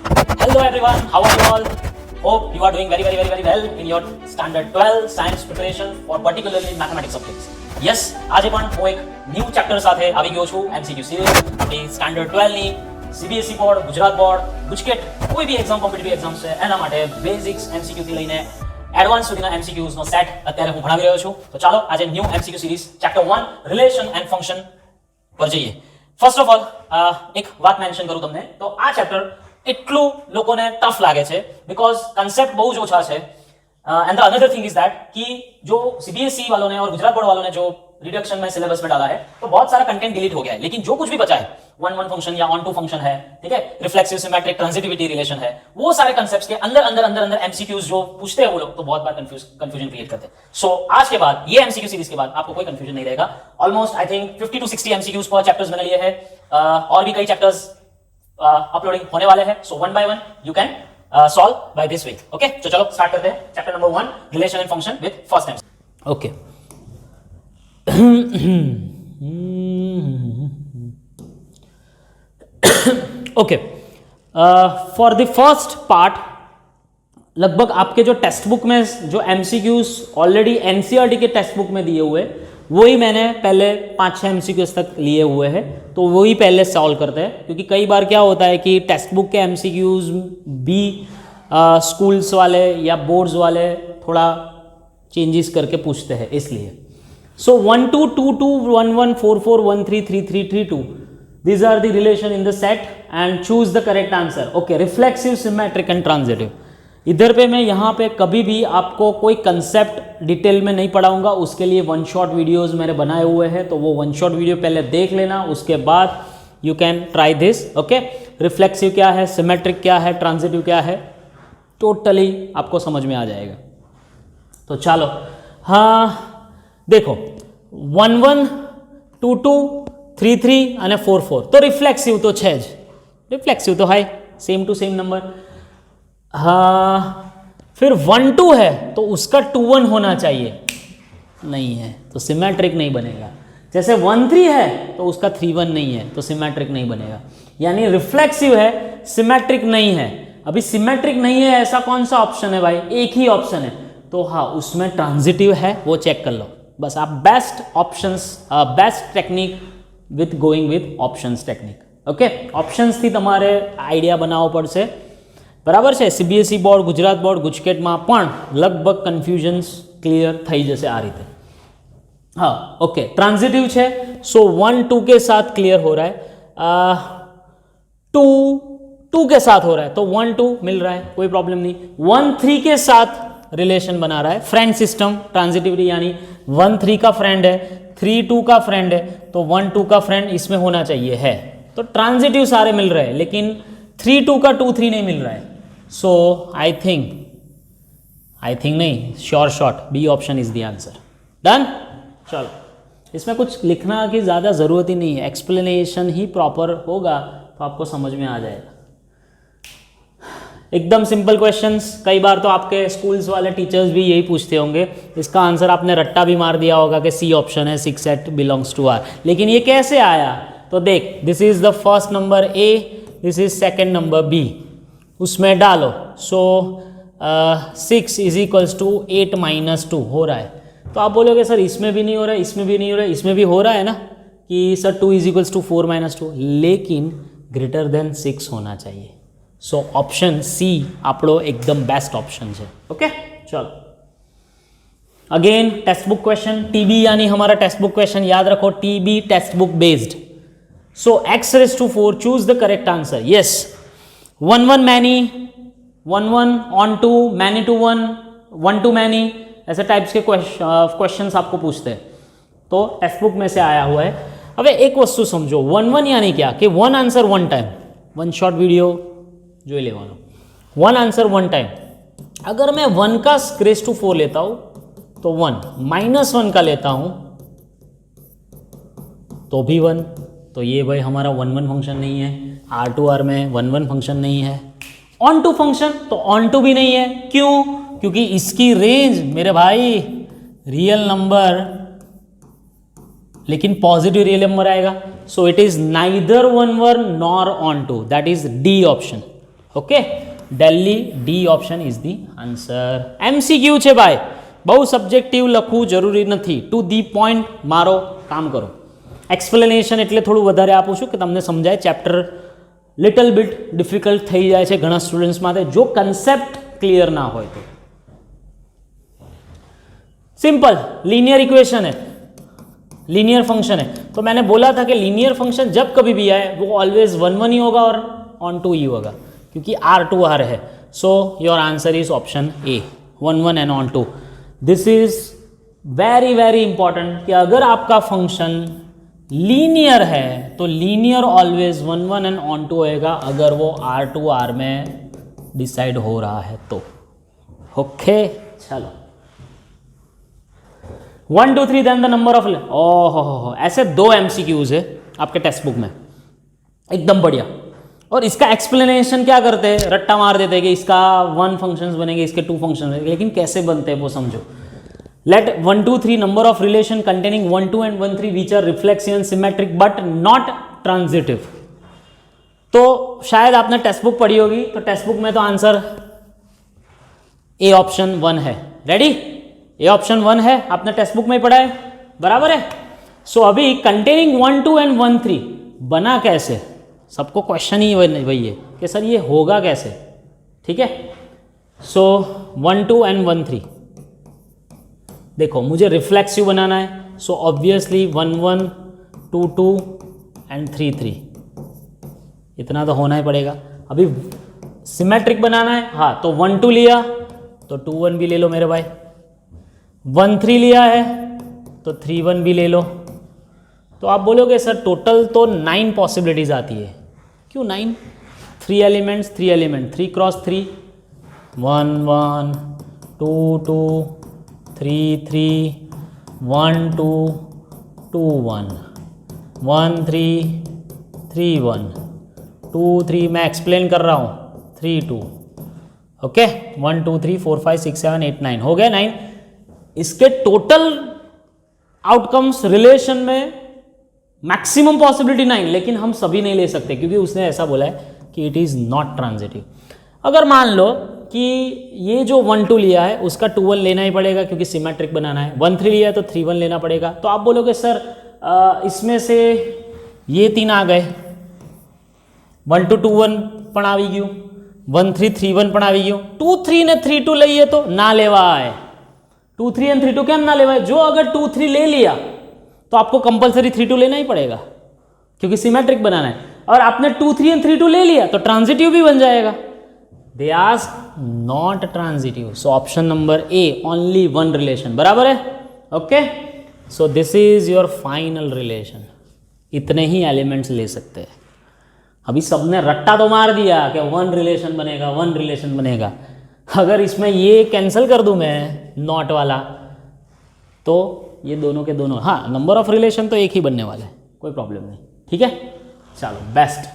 Hello everyone, how are you all? Hope you are doing very well in your standard 12 science preparation for particularly mathematics subjects. Yes, આજે પણ હું એક new chapter સાથે આવી ગયો છું MCQ સિરીઝ આપણી સ્ટાન્ડર્ડ 12 ની CBSE board, Gujarat board, GUJCET કોઈ બી એક્ઝામ કોમ્પિટિટિવ એક્ઝામ છે એના માટે બેઝિક્સ MCQ થી લઈને એડવાન્સ સુધીના MCQs નો સેટ અત્યારે હું ભણાવી રહ્યો છું. તો ચાલો આજે new MCQ series chapter 1 relation and function પર જઈએ. ફર્સ્ટ ઓફ ઓલ એક વાત મેન્શન કરું તમને તો આ ચેપ્ટર એટલું લોકોને ટફ લાગે છે बिकॉज कंसेप्ट बहुत જ ઓછા છે and the another thing is that कि जो सीबीएसई वालों ने और गुजरात बोर्ड वालों ने जो रिडक्शन में सिलेबस में डाला है तो बहुत सारा कंटेंट डिलीट हो गया है, लेकिन जो कुछ भी बचा है वन वन फंक्शन या ऑन टू फंक्शन है, ठीक है, रिफ्लेक्सिव सिमेट्रिक ट्रांजिटिविटी रिलेशन है, वो सारे कंसेप्ट्स के अंदर अंदर अंदर अंदर एमसीक्यूज जो पूछते हैं वो लोग तो बहुत बार कंफ्यूजन क्रिएट करते हैं. सो आज के बाद ये एमसीक्यू सीरीज के बाद आपको कोई कंफ्यूजन नहीं रहेगा. Almost I think 50 to 60 MCQs पर चैप्टर्स मैंने लिए हैं और भी कई चैप्टर्स अपलोडिंग होने वाले हैं. So one by one you can solve by this way. Okay, तो चलो स्टार्ट करते हैं. Chapter number 1 relation and function with first time. Okay okay for the first part लगभग आपके जो टेक्स्ट बुक में जो एमसीक्यूज ऑलरेडी एनसीईआरटी के टेक्स्ट बुक में दिए हुए वही मैंने पहले 5-6 एमसीक्यूज तक लिए हुए हैं, तो वही पहले सॉल्व करते हैं. क्योंकि कई बार क्या होता है कि टेक्स्ट बुक के एमसीक्यूज भी स्कूल्स वाले या बोर्ड्स वाले थोड़ा चेंजेस करके पूछते हैं, इसलिए. सो 1 2 2 2 1 1 4 4 1 3 3 3 3 2 these are the relation in the set and choose the correct answer. Okay, reflexive, symmetric and transitive. इधर पे मैं यहाँ पे कभी भी आपको कोई कंसेप्ट डिटेल में नहीं पढ़ाऊंगा, उसके लिए वन शॉट वीडियोस मैंने बनाए हुए हैं, तो वो वन शॉट वीडियो पहले देख लेना, उसके बाद you can try this. Okay, reflexive क्या है, सिमेट्रिक क्या है, ट्रांजिटिव क्या है, टोटली आपको समझ में आ जाएगा. तो चलो हाँ देखो 1 1 2 2 3 3 અને 4 4 તો રિફ્લેક્સિવ તો છે જ, રિફ્લેક્સિવ તો હાય सेम टू सेम नंबर. हाँ फिर 1 2 है तो उसका 2 1 होना चाहिए, नहीं है तो सिमेट्रिक नहीं बनेगा. जैसे 1 3 है तो उसका 3 1 नहीं है तो सिमेट्रिक नहीं बनेगा. यानी रिफ्लेक्सिव है, सिमेट्रिक नहीं है. अभी सिमेट्रिक नहीं है ऐसा कौन सा ऑप्शन है भाई, एक ही ऑप्शन है, तो हाँ उसमें ट्रांजिटिव है, वो चेक कर लो बस. आप best options best technique with going with options technique. Okay, options थी તમારે આઈડિયા બનાવવો પડશે, બરાબર છે. સીબીએસઈ બોર્ડ, ગુજરાત બોર્ડ, ગુજકેટમાં પણ લગભગ કન્ફ્યુઝન્સ ક્લિયર થઈ જશે આ રીતે. हाँ ओके, ट्रांजिटिव है. सो 1 2 के साथ क्लियर हो रहा है, 2 2 के साथ हो रहा है तो 1 2 मिल रहा है, कोई प्रॉब्लम नहीं. 1 3 के साथ रिलेशन बना रहा है, फ्रेंड सिस्टम ट्रांजिटिविटी, यानी 1 3 का फ्रेंड है, 3 2 का फ्रेंड है, तो 1 2 का फ्रेंड इसमें होना चाहिए है. तो ट्रांजिटिव सारे मिल रहे हैं, लेकिन 3 2 का 2 3 नहीं मिल रहा है. सो आई थिंक नहीं, sure shot B option is the answer. Done. चलो इसमें कुछ लिखना की ज़्यादा ज़रूरत ही नहीं है, एक्सप्लेनेशन ही प्रॉपर होगा तो आपको समझ में आ जाएगा. एकदम सिंपल क्वेश्चंस. कई बार तो आपके स्कूल्स वाले टीचर्स भी यही पूछते होंगे, इसका आंसर आपने रट्टा भी मार दिया होगा कि सी ऑप्शन है, 6 8 बिलोंग्स टू आर. लेकिन ये कैसे आया, तो देख this is the first number A, this is second number B, उसमें डालो. सो 6 इज इक्वल्स टू 8 - 2 हो रहा है. तो आप बोलोगे सर इसमें भी नहीं हो रहा है, इसमें भी नहीं हो रहा है, इसमें भी हो रहा है ना कि सर 2 इज इक्वल्स टू 4 - 2, लेकिन ग्रेटर देन 6 होना चाहिए. सो ऑप्शन सी આપણો एकदम बेस्ट ऑप्शन है. ओके चलो again text book question, TB यानी हमारा टेक्स्ट बुक क्वेश्चन याद रखो, TB text book based. So x⁴ choose the correct answer. Yes 1 1 many, 1 1 onto, many to 1 1 to many, ऐसे types के क्वेश्चंस आपको पूछते हैं, तो टेक्स्ट बुक में से आया हुआ है. अब एक वस्तु समझो, 1 1 यानी क्या कि 1 answer 1 time, one shot video जो ले 1 आंसर 1 टाइम. अगर मैं 1 का ⁻⁴ लेता हूं तो 1, -1 का लेता हूं तो भी 1, तो ये भाई हमारा 1 1 फंक्शन नहीं है. R2R में 1 1 फंक्शन नहीं है. ऑन टू फंक्शन तो ऑन टू भी नहीं है. क्यों? क्योंकि इसकी रेंज मेरे भाई रियल नंबर, लेकिन पॉजिटिव रियल नंबर आएगा. So it is neither 1 1 nor onto, that is D option. Okay, દિલ્હી D option is the answer. MCQ છે ભાઈ, બહુ સબ્જેક્ટિવ લખવું જરૂરી નથી. ટુ ધી પોઈન્ટ મારો કામ કરો. એક્સપ્લેનેશન એટલે થોડું વધારે આપું છું કે તમને સમજાય. ચેપ્ટર લિટલ બિટ ડિફિકલ્ટ થઈ જાય છે ઘણા સ્ટુડન્ટ્સ માટે જો કન્સેપ્ટ ક્લિयर ना हो. तो सिंपल लीनियर इक्वेशन है, लीनियर फंक्शन है. तो मैंने बोला था कि लीनियर फंक्शन जब कभी भी आए वो ऑलवेज 1 1 ही होगा और ऑन टू ही होगा क्योंकि R है. So your answer is option A, 1 1 and onto. This is very very important कि अगर आपका फंक्शन लीनियर है तो linear always 1 1 and onto होएगा अगर वो R में डिसाइड हो रहा है तो. ओके चलो 1 2 3 देन द नंबर ऑफ. ओहो ऐसे 2 MCQs है आपके टेक्स्ट बुक में, एकदम बढ़िया. और इसका एक्सप्लेनेशन क्या करते हैं, रट्टा मार देते हैं कि इसका 1 फंक्शंस बनेंगे, इसके 2 फंक्शंस बनेंगे, लेकिन कैसे बनते हैं वो समझो. Let 1 2 3 number of relation containing 1 2 and 1 3 which are reflexive and symmetric but not transitive. तो शायद आपने टेक्स्ट बुक पढ़ी होगी, तो टेक्स्ट बुक में तो आंसर ए ऑप्शन 1 है. रेडी, ए ऑप्शन 1 है, आपने टेक्स्ट बुक में ही पढ़ा है, बराबर है. सो अभी कंटेनिंग 1 2 एंड 1 3 बना कैसे, सबको क्वेश्चन ही वही है कि सर ये होगा कैसे. ठीक है, सो 1 2 एंड 1 3 देखो मुझे रिफ्लेक्सिव बनाना है. सो ऑब्वियसली 1 1 2 2 एंड 3 3 इतना तो होना ही पड़ेगा. अभी सिमेट्रिक बनाना है, हाँ तो 1 2 लिया तो 2 1 भी ले लो मेरे भाई. 1 3 लिया है तो 3 1 भी ले लो. तो आप बोलोगे सर टोटल तो 9 पॉसिबिलिटीज आती है. क्यों 9? 3 एलिमेंट्स 3 एलिमेंट 3 क्रॉस 3 1 1 2 2 3 3 1 2 2 1 1 3 3 1 2 3 मैं एक्सप्लेन कर रहा हूँ 3 2. ओके 1 2 3 4 5 6 7 8 9 हो गया 9. इसके टोटल आउटकम्स रिलेशन में मैक्सिमम पॉसिबिलिटी 9, लेकिन हम सभी नहीं ले सकते क्योंकि उसने ऐसा बोला है कि इट इज़ नॉट ट्रांजिटिव. अगर मान लो कि ये जो 1 2 लिया है उसका 2 1 लेना ही पड़ेगा क्योंकि सिमेट्रिक बनाना है. 1 3 लिया है तो 3 1 लेना पड़ेगा. तो आप बोलोगे सर इसमें से ये 3 आ गए, 1 2 2 1 પણ આવી ગયું, 1 3 3 1 પણ આવી ગયું. 2 3 ને 3 2 લઈએ તો ના લેવાય. 2 3 एंड 3 2 કેમ ના લેવાય? जो अगर 2 3 ले लिया तो आपको कंपलसरी 3 2 लेना ही पड़ेगा क्योंकि सिमेट्रिक बनाना है. और आपने 2 3 एंड 3 2 ले लिया तो ट्रांजिटिव भी बन जाएगा. They ask not transitive. So option number A, only 1 relation, बराबर है. Okay so this is your final relation. इतने ही एलिमेंट्स ले सकते हैं. अभी सबने रट्टा तो मार दिया कि 1 रिलेशन बनेगा 1 रिलेशन बनेगा. अगर इसमें ये कैंसिल कर दूं मैं नॉट वाला तो ये दोनों के दोनों, हाँ नंबर ऑफ रिलेशन तो एक ही बनने वाला है, कोई प्रॉब्लम नहीं. ठीक है चलो बेस्ट.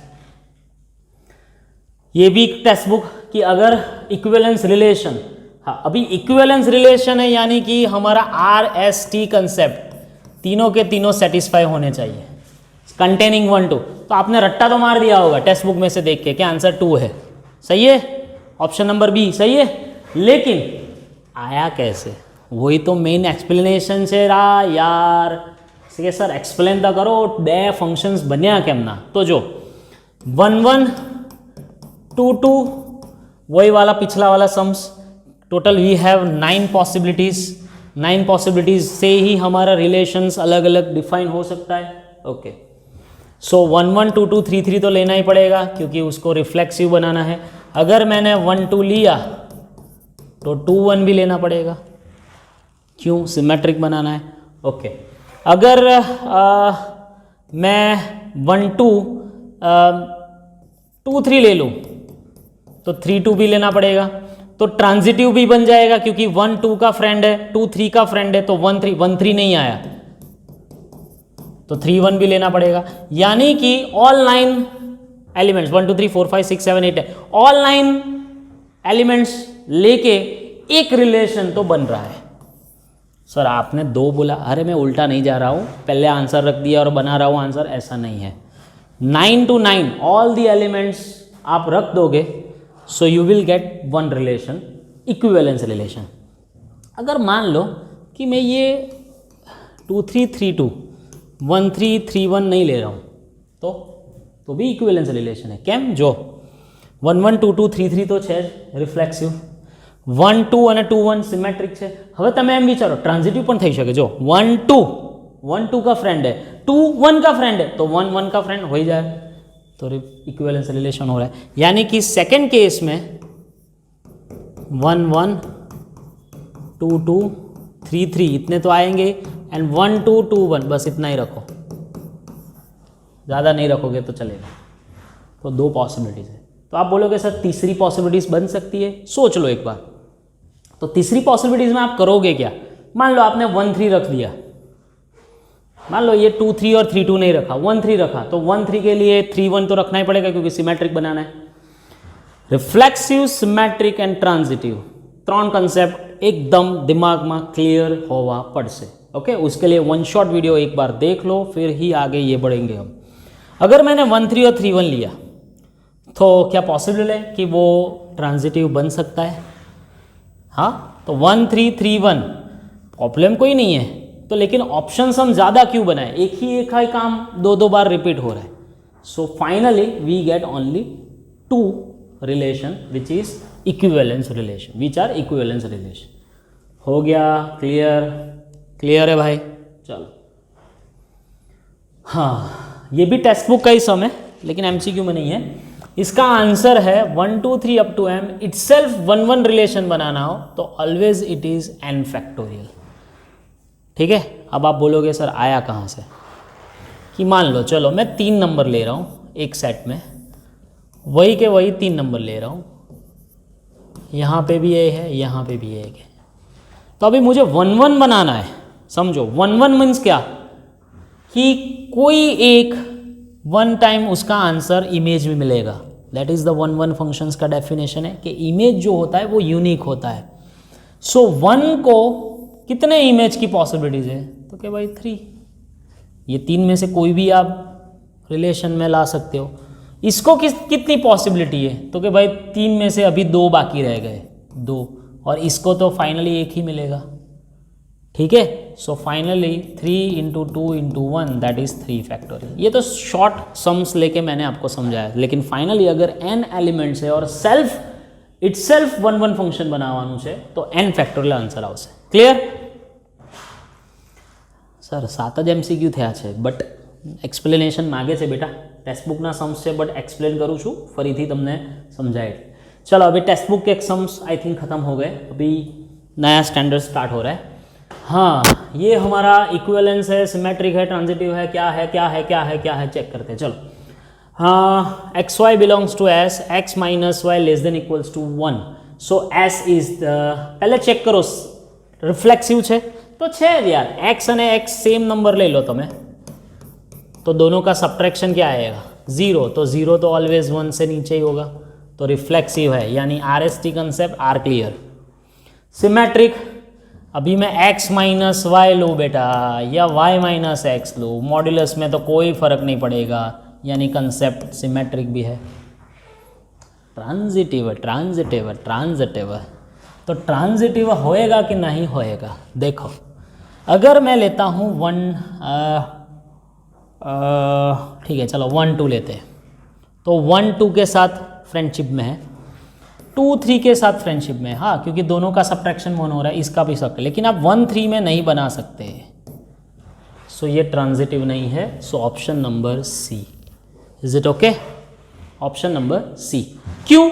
ये भी टेक्स्ट बुक कि अगर इक्विवेलेंस रिलेशन, हाँ अभी इक्विवेलेंस रिलेशन है यानी कि हमारा RST कंसेप्ट तीनों के तीनों सेटिस्फाई होने चाहिए. कंटेनिंग 1 2 तो आपने रट्टा तो मार दिया होगा टेक्स्ट बुक में से देख के कि आंसर 2 है. सही है, ऑप्शन नंबर बी सही है. लेकिन आया कैसे, वही तो मेन एक्सप्लेनेशन છે यार. કે સર એક્સપ્લેન તો કરો 2 ફંક્શન્સ બન્યા કેમના. તો જો 1 1 2 2 वही वाला पिछला वाला sums. Total we have 9 possibilities. 9 possibilities से ही हमारा रिलेशंस अलग अलग डिफाइन हो सकता है. ओके सो 1 1 2 2 3 3 तो लेना ही पड़ेगा क्योंकि उसको रिफ्लेक्सिव बनाना है. अगर मैंने 1 2 लिया तो 2 1 भी लेना पड़ेगा, क्यों, सिमेट्रिक बनाना है. ओके अगर मैं 1 2 2 3 ले लूँ तो 3 2 भी लेना पड़ेगा. तो ट्रांजिटिव भी बन जाएगा क्योंकि 1 2 का फ्रेंड है, 2 3 का फ्रेंड है. तो 1 3 नहीं आया तो 3 1 भी लेना पड़ेगा. यानी कि ऑल 9 एलिमेंट्स 1 2 3 4 5 6 7 8 है, ऑल 9 एलिमेंट्स लेके एक रिलेशन तो बन रहा है. सर आपने 2 बोला, अरे मैं उल्टा नहीं जा रहा हूँ, पहले आंसर रख दिया और बना रहा हूँ आंसर, ऐसा नहीं है. 9 to 9 ऑल दी एलिमेंट्स आप रख दोगे so you will get one relation, equivalence relation. अगर मान लो कि मैं ये 2 3 3 2 1 3 3 1 नहीं ले रहा हूँ, तो भी इक्विवेलेंस रिलेशन है। કેમ? જો 1 1 2 2 3 3 તો છે જ રિફ્લેક્સિવ, 1 2 અને 2 1 સિમેટ્રિક છે। હવે તમે એમ વિચારો ટ્રાન્ઝિટિવ પણ થઈ શકે। જો 1 2 का फ्रेंड है, 2 1 का फ्रेंड है, तो 1 1 का फ्रेंड हो ही जाए, तो इक्विवेलेंस रिलेशन हो रहा है। यानी कि सेकेंड केस में 1 1 2 2 3 3 इतने तो आएंगे, एंड 1 2 2 1 बस इतना ही रखो, ज़्यादा नहीं रखोगे तो चलेगा। तो दो पॉसिबिलिटीज़ है। तो आप बोलोगे सर तीसरी पॉसिबिलिटीज़ बन सकती है, सोच लो एक बार। तो तीसरी पॉसिबिलिटीज़ में आप करोगे क्या? मान लो आपने 1 3 रख दिया, मान लो ये 2 3 और 3 2 नहीं रखा, 1 3 रखा, तो 1 3 के लिए 3 1 तो रखना ही पड़ेगा क्योंकि सिमेट्रिक बनाना है। रिफ्लेक्सिव, सिमेट्रिक एंड ट्रांजिटिव, ત્રણ કન્સેપ્ટ એકદમ દિમાગમાં ક્લિયર હોવા પડશે। ओके, उसके लिए वन शॉट वीडियो एक बार देख लो, फिर ही आगे ये बढ़ेंगे हम। अगर मैंने 1 3 और 3 1 लिया तो क्या पॉसिबल है कि वो ट्रांजिटिव बन सकता है? हाँ, तो 1 3 3 1 प्रॉब्लम कोई नहीं है, तो लेकिन ऑप्शंस हम ज़्यादा क्यों बनाए? एक ही काम दो बार रिपीट हो रहा है। So finally we get only 2 relation which is equivalence relation, which are equivalence relation. हो गया क्लियर है भाई? चलो, हाँ, ये भी टेक्स्ट बुक का ही सम है लेकिन एमसीक्यू में नहीं है। इसका आंसर है 1 2 3 up to m itself 1 1 relation बनाना हो तो always it is n factorial. ठीक है, अब आप बोलोगे सर आया कहाँ से? कि मान लो चलो मैं 3 नंबर ले रहा हूँ एक सेट में, वही के वही 3 नंबर ले रहा हूँ, यहाँ पे भी एक है, यहाँ पे भी एक है, तो अभी मुझे 1 1 बनाना है। समझो 1 1 मीन्स क्या? कि कोई एक वन टाइम उसका आंसर इमेज में मिलेगा। दैट इज द 1 1 फंक्शंस का डेफिनेशन है कि इमेज जो होता है वो यूनिक होता है। सो 1 को कितने इमेज की पॉसिबिलिटीज है? तो क्या भाई 3, ये 3 में से कोई भी आप रिलेशन में ला सकते हो। इसको कितनी पॉसिबिलिटी है? तो कि भाई 3 में से अभी 2 बाकी रह गए, 2, और इसको तो फाइनली एक ही मिलेगा। ठीक है, so finally 3 into 2 into 1 that is 3 factorial. ये तो शॉर्ट सम्स लेके मैंने आपको समझाया, लेकिन फाइनली अगर n एलिमेंट्स है और इटसेल्फ 1 1 फंक्शन बनावવાનું છે તો n ફેક્ટોરિયલ આન્સર આવશે। ક્લિયર? સર 7 જ MCQ થયા છે, બટ એક્સપ્લેનેશન માગે છે બેટા। ટેક્स्ट बुक ना सम्स છે बट एक्सप्लेन करूँ छूँ, फरीथी तमने समझाए। चलो, अभी टेक्स्ट बुक के सम्स आई थिंक ख़त्म हो गए, अभी नया स्टैंडर्ड स्टार्ट हो रहा है। हाँ, ये हमारा इक्विवेलेंस है, सिमेट्रिक है, ट्रांजिटिव है, क्या है चेक करते हैं। चलो, हाँ, X Y belongs to S, X minus Y less than equals to 1, so S is the, पहले चेक करो रिफ्लेक्सिव है तो है यार, एक्स અને एक्स सेम नंबर ले लो તમે, तो दोनों का सब्ट्रैक्शन क्या आएगा? 0, तो 0 तो ऑलवेज 1 से नीचे ही होगा, तो रिफ्लेक्सिव है, यानी RST concept are clear. Symmetric, अभी मैं x माइनस वाई लूँ बेटा या y माइनस एक्स लूँ, मॉड्यूलस में तो कोई फर्क नहीं पड़ेगा, यानी कंसेप्ट सिमेट्रिक भी है। ट्रांजिटिव तो ट्रांजिटिव होएगा कि नहीं होएगा? देखो, अगर मैं लेता हूँ 1 ठीक है, चलो 1 2 लेते हैं, तो 1 2 के साथ फ्रेंडशिप में है, 2 3 के साथ फ्रेंडशिप में, हाँ, क्योंकि दोनों का सब्ट्रैक्शन 1 हो रहा है, इसका भी सब, लेकिन आप 1 3 में नहीं बना सकते। सो ये ट्रांजिटिव नहीं है, so option number C. Is it okay? Option number C. क्यों?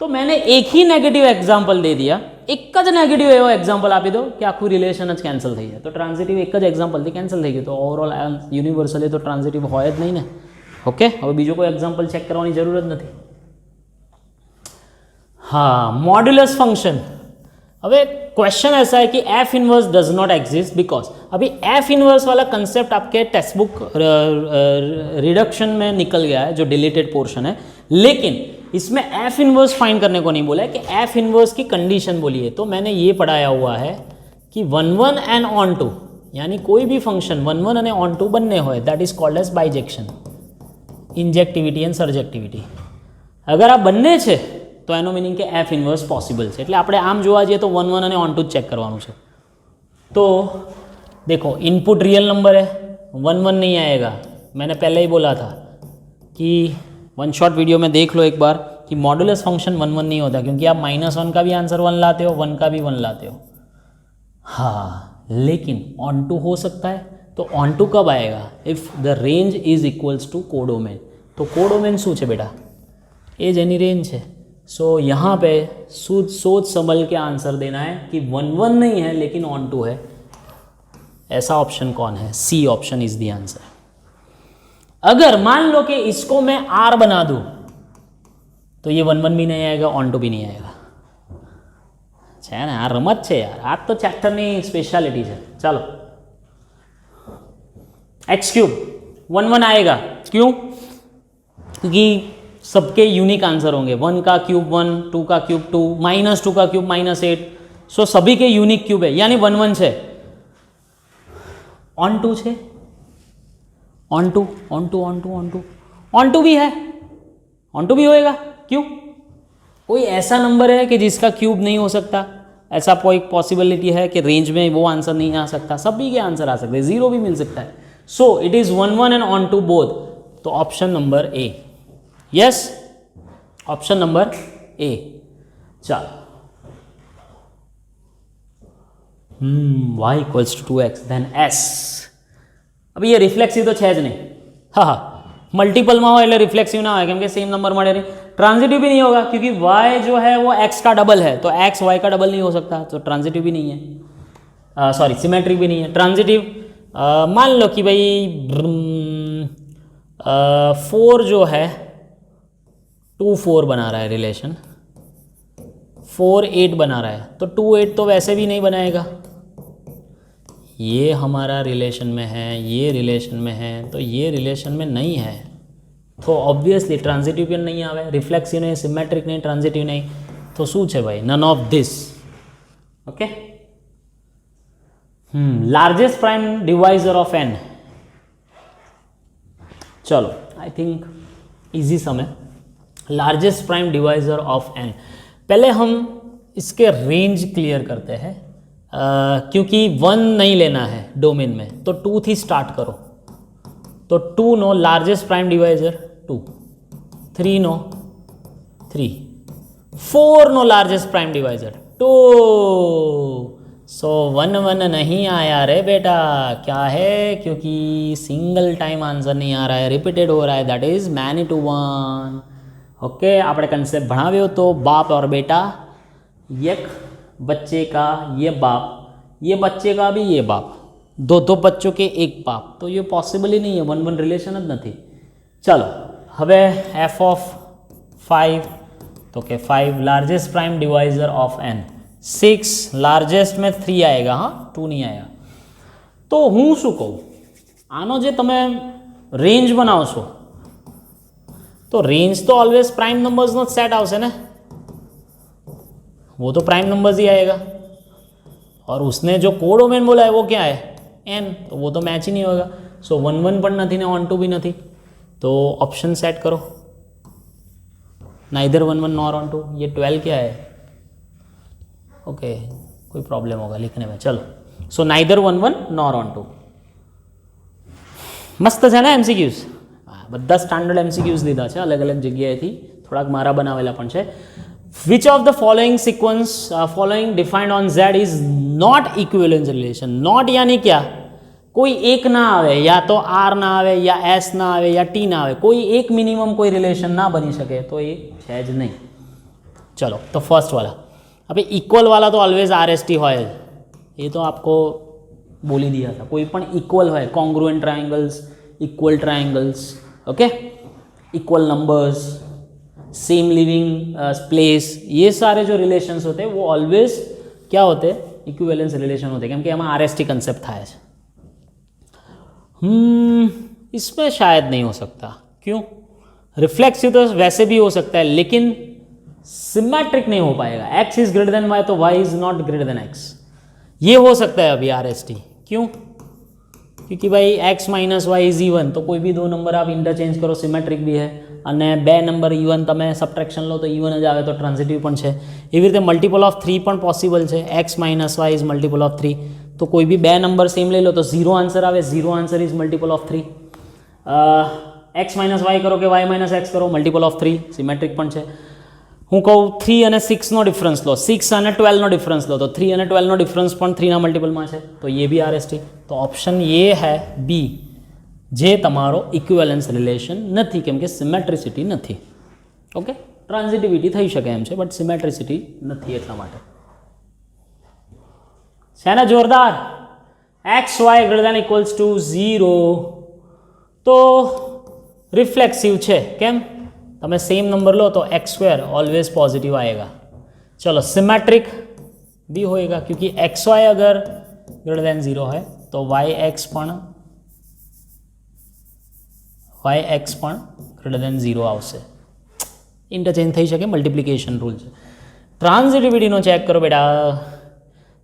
तो मैंने एक ही नेगेटिव एग्जाम्पल दे दिया, एक ज नेगेटिव एवो एग्जाम्पल आपी दो कि आखू रिलेशन ज कैंसल थी जाए, तो ट्रांजिटिव एक ज एग्जाम्पल थी कैंसल थी गई, तो ओवरऑल यूनिवर्सली तो ट्रांजिटिव होय ज नहीं ने। ओके, हवे बीजो कोई एग्जाम्पल चेक करवानी जरूरत नहीं। हाँ, मॉड्यूलस फंक्शन, अबे क्वेश्चन ऐसा है कि F inverse does not exist because, अभी एफ इनवर्स वाला कंसेप्ट आपके टेक्स्ट बुक रिडक्शन में निकल गया है, जो डिलीटेड पोर्शन है, लेकिन इसमें एफ इनवर्स फाइंड करने को नहीं बोला है, कि एफ इनवर्स की कंडीशन बोली है। तो मैंने ये पढ़ाया हुआ है कि 1 1 एंड ऑन टू, यानी कोई भी फंक्शन 1 1 અને ऑन टू बनने होए, that is called as bijection, injectivity and surjectivity. अगर आप बनने छे તો એનો મિનિંગ કે એફ ઇન્વર્સ પોસિબલ છે. એટલે આપણે આમ જોવા જઈએ તો 1 1 અને ઓન ટુ જ ચેક કરવાનું છે. तो देखो इनपुट रियल नंबर है, 1 1 नहीं आएगा. मैंने पहले ही बोला था कि वन शॉट वीडियो में देख लो एक बार कि मॉडुलस फंक्शन 1 1 नहीं होता, क्योंकि आप -1 का भी आंसर 1 लाते हो, 1 का भी 1 लाते हो. हाँ, लेकिन ऑन टू हो सकता है. तो ऑन टू कब आएगा? If the range is equals to codomain. तो कोडोमेन શું છે બેટા? એ જ એની રેન્જ છે. सो यहाँ पे सोच संभल के आंसर देना है कि 1 1 नहीं है लेकिन ऑन टू है. ऐसा ऑप्शन कौन है? C option is the answer. अगर मान लो कि इसको मैं आर बना दूं तो ये 1 1 भी नहीं आएगा, ऑन टू भी नहीं आएगा. છે ને, આ રમત છે યાર, આ તો ચેપ્ટરની સ્પેશિયાલિટી છે. ચાલો, एक्स क्यूब 1 1 आएगा. क्यों? क्योंकि सबके यूनिक आंसर होंगे. 1 का क्यूब 1, 2 का क्यूब 2, -2 का क्यूब -8. सो सभी के यूनिक क्यूब है, यानी 1 1 છે. ऑन टू છે, onto onto onto onto onto भी है, ऑन टू भी होएगा. क्यों? कोई ऐसा नंबर है कि जिसका क्यूब नहीं हो सकता? ऐसा कोई पॉसिबिलिटी है कि रेंज में वो आंसर नहीं आ सकता? सभी के आंसर आ सकते हैं, 0 भी मिल सकता है. So it is 1 1 and onto both. तो option number A. Yes, option number A. चलो, y equals to 2x then s. अभी ये रिफ्लेक्सिव तो है ज नहीं. हाँ हाँ, मल्टीपल में हो એટલે रिफ्लेक्सिव ना हो, કેમ કે सेम नंबर મળે नहीं. ट्रांजिटिव भी नहीं होगा क्योंकि y जो है वो x का डबल है, तो x y का डबल नहीं हो सकता, तो ट्रांजिटिव भी नहीं है. सॉरी, सिमेट्रिक भी नहीं है. ट्रांजिटिव मान लो कि भाई 4 जो है 2 4 बना रहा है रिलेशन, 4 8 बना रहा है, तो 2 8 तो वैसे भी नहीं बनाएगा. ये हमारा रिलेशन में है, ये रिलेशन में है, तो ये रिलेशन में नहीं है, तो ऑब्वियसली ट्रांजिटिव भी नहीं आवे. रिफ्लेक्सिव नहीं, सिमेट्रिक नहीं, ट्रांजिटिव नहीं, तो શું છે ભાઈ? None of this. Okay. Largest prime divisor of n. चलो, आई थिंक इजी समय. Largest prime divisor of n. पहले हम इसके रेंज क्लियर करते हैं, क्योंकि 1 नहीं लेना है डोमेन में, तो 2 थी स्टार्ट करो. तो 2 नो लार्जेस्ट प्राइम डिवाइजर 2, 3 नो 3, 4 नो लार्जेस्ट प्राइम डिवाइजर 2. सो 1 1 नहीं आया रे बेटा. क्या है? क्योंकि सिंगल टाइम आंसर नहीं आ रहा है, रिपीटेड हो रहा है, that is many to 1. Okay, આપણે કન્સેપ્ટ ભણાવ્યો તો बाप और बेटा, एक बच्चे का ये बाप, ये बच्चे का भी ये बाप, दो बच्चों के एक बाप, तो ये पॉसिबल ही नहीं है. 1 1 रिलेशन જ નથી. चलो, હવે f ऑफ 5, तो के 5 largest prime divisor of n. 6 largest में 3 आएगा, हाँ 2 नहीं आएगा. तो હું શું કહું, આનો જે તમે રેન્જ બનાવશો तो रेंज तो ऑलवेज प्राइम नंबर्स નો सेट આવશે ને, वो तो प्राइम नंबर्स ही आएगा. और उसने जो कोडोमेन बोला है वो क्या है? n. तो वो तो मैच ही नहीं होगा. सो 1 1 પણ નથી ને ऑन टू भी नहीं, तो ऑप्शन सेट करो. Neither 1 1 nor onto. ये 12 क्या है? ओके, कोई प्रॉब्लम होगा लिखने में. चलो, so neither 1 1 nor onto. मस्त છે ને MCQs? બધા સ્ટાન્ડર્ડ MCQs લીધા છે અલગ અલગ જગ્યાએથી, થોડાક મારા બનાવેલા પણ છે. Which of the following sequence following defined on Z is not equivalence relation. Not यानी क्या? कोई एक ना आवे, या तो R ना आवे, या S ना आवे, या T ना आवे, कोई एक मिनिमम कोई रिलेशन ना बनी सके, तो ये है ज नहीं. चलो, तो फर्स्ट वाला. अभी इक्वल वाला तो ऑलवेज RST हो, ये तो आपको बोल ही दिया था. कोई पण इक्वल है, congruent triangles, equal triangles, okay, equal numbers, same living place, ये सारे जो रिलेशंस होते हैं वो ऑलवेज क्या होते हैं? इक्विवेलेंस रिलेशन होते हैं, क्योंकि हमारा RST कंसेप्ट था. इसमें शायद नहीं हो सकता. क्यों? रिफ्लेक्सिव तो वैसे भी हो सकता है, लेकिन सिमेट्रिक नहीं हो पाएगा. x is greater than y, तो y is not greater than x. ये हो सकता है अभी RST. क्यों? क्योंकि भाई x minus y is even, तो कोई भी दो नंबर आप इंटरचेंज करो સિમેટ્રિક બી है અને બે નંબર ઇવન તમે સબટ્રેક્શન લો તો ઇવન જ આવે તો ટ્રાન્ઝિટિવ પણ છે. એવી રીતે મલ્ટિપલ ઓફ 3 પણ પોસિબલ છે. x minus y is multiple of 3, તો કોઈ બી બે નંબર સેમ લઈ લો તો 0 આન્સર આવે. 0 answer is multiple of 3. x minus y કરો કે y માઇનસ x કરો, મલ્ટિપલ ઓફ 3 સિમેટ્રિક પણ છે. હું કહું 3 અને 6નો ડિફરન્સ લો, 6 અને 12નો ડિફરન્સ લો, તો 3 અને 12નો ડિફરન્સ પણ 3ના મલ્ટિપલમાં છે, તો એ બી RST. તો ઓપ્શન એ है બી, જે તમારો ઇક્વિવેલન્સ રિલેશન નથી, કેમ કે સિમેટ્રિસિટી નથી. ઓકે, ટ્રાન્ઝિટિવિટી થઈ શકે એમ છે, બટ સિમેટ્રિસિટી નથી, એટલા માટે છે ને જોરદાર. X y greater than equals to 0 તો રિફ્લેક્સિવ છે. કેમ? તમે सेम नंबर लो तो एक्स स्क्वायर ऑलवेज पॉजिटिव आएगा. चलो सिमेट्रिक भी होएगा, क्योंकि एक्स वाई अगर ग्रेटर देन 0 है तो वाई एक्स पण ग्रेटर देन 0 આવશે. इंटरचेंज થઈ શકે, मल्टीप्लिकेशन रूल છે. ट्रांजिटिविटी नो चेक करो बेटा.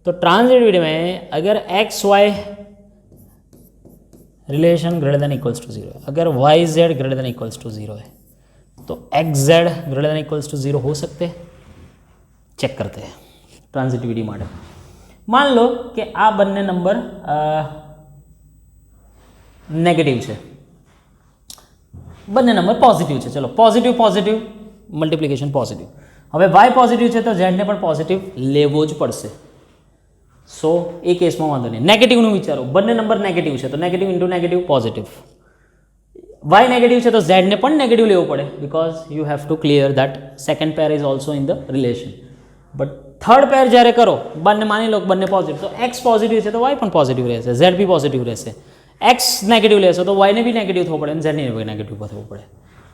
तो ट्रांजिटिविटी में अगर x y relation greater than equals to 0, अगर y z greater than equals to 0 है तो x z greater than equals to 0 हो सकते हैं. चेक करते हैं ट्रांजिटिविटी માટે. मान लो कि आ બંને નંબર નેગેટિવ છે, બંને નંબર પોઝિટિવ છે. ચલો પોઝિટિવ પોઝિટિવ મલ્ટિપ્લિકેશન પોઝિટિવ. હવે y પોઝિટિવ છે તો z ને પણ પોઝિટિવ લેવો જ પડશે. સો એ કેસમાં વાંધો નહીં. નેગેટિવનું વિચારો, બંને નંબર નેગેટિવ છે તો negative into negative positive. y negative છે તો z ને પણ નેગેટિવ લેવો પડે, because you have to clear that second pair is also in the relation. But third pair જ્યારે કરો, બંને માની લો બંને પોઝિટિવ, તો x પોઝિટિવ છે તો y પણ પોઝિટિવ રહેશે, z બી પોઝિટિવ રહેશે. x નેગેટિવ લેશો તો y ને બી નેગેટિવ થવું પડે અને z ને બી નેગેટિવ થવું પડે.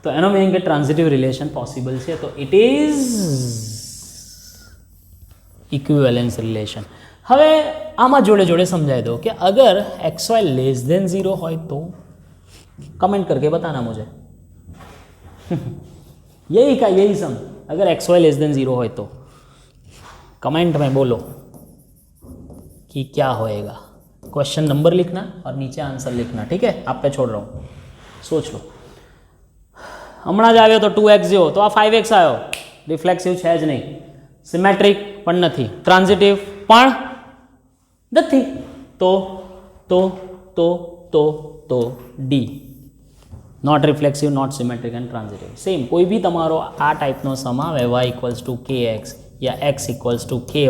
તો એનો મીનિંગ કે ટ્રાન્ઝિટિવ રિલેશન પોસિબલ છે, તો ઇટ ઇઝ ઇક્વિવેલન્સ રિલેશન. હવે આમાં જોડે જોડે समझाई दो कि अगर एक्स वाई लेस देन 0 हो तो कमेंट करके बताना मुझे. यही सम, अगर एक्स वाई लेस देन 0 हो तो कमेंट में बोलो कि क्या होएगा. क्वेश्चन नंबर लिखना और नीचे आंसर लिखना, ठीक है? आप पे छोड़ रहा हूँ, सोच लो. હમણાં જ આવ્યો તો 2x જેવો, તો આ 5x આવ્યો. રિફ્લેક્સિવ છે જ નહીં, સિમેટ્રિક પણ નથી, ટ્રાન્ઝિટિવ પણ નથી. તો D, not reflexive, not symmetric and transitive. Same કોઈ બી તમારો આ ટાઈપનો સમ આવે y ઇક્વલ્સ ટુ kx યા x ઇક્વલ્સ ટુ ky,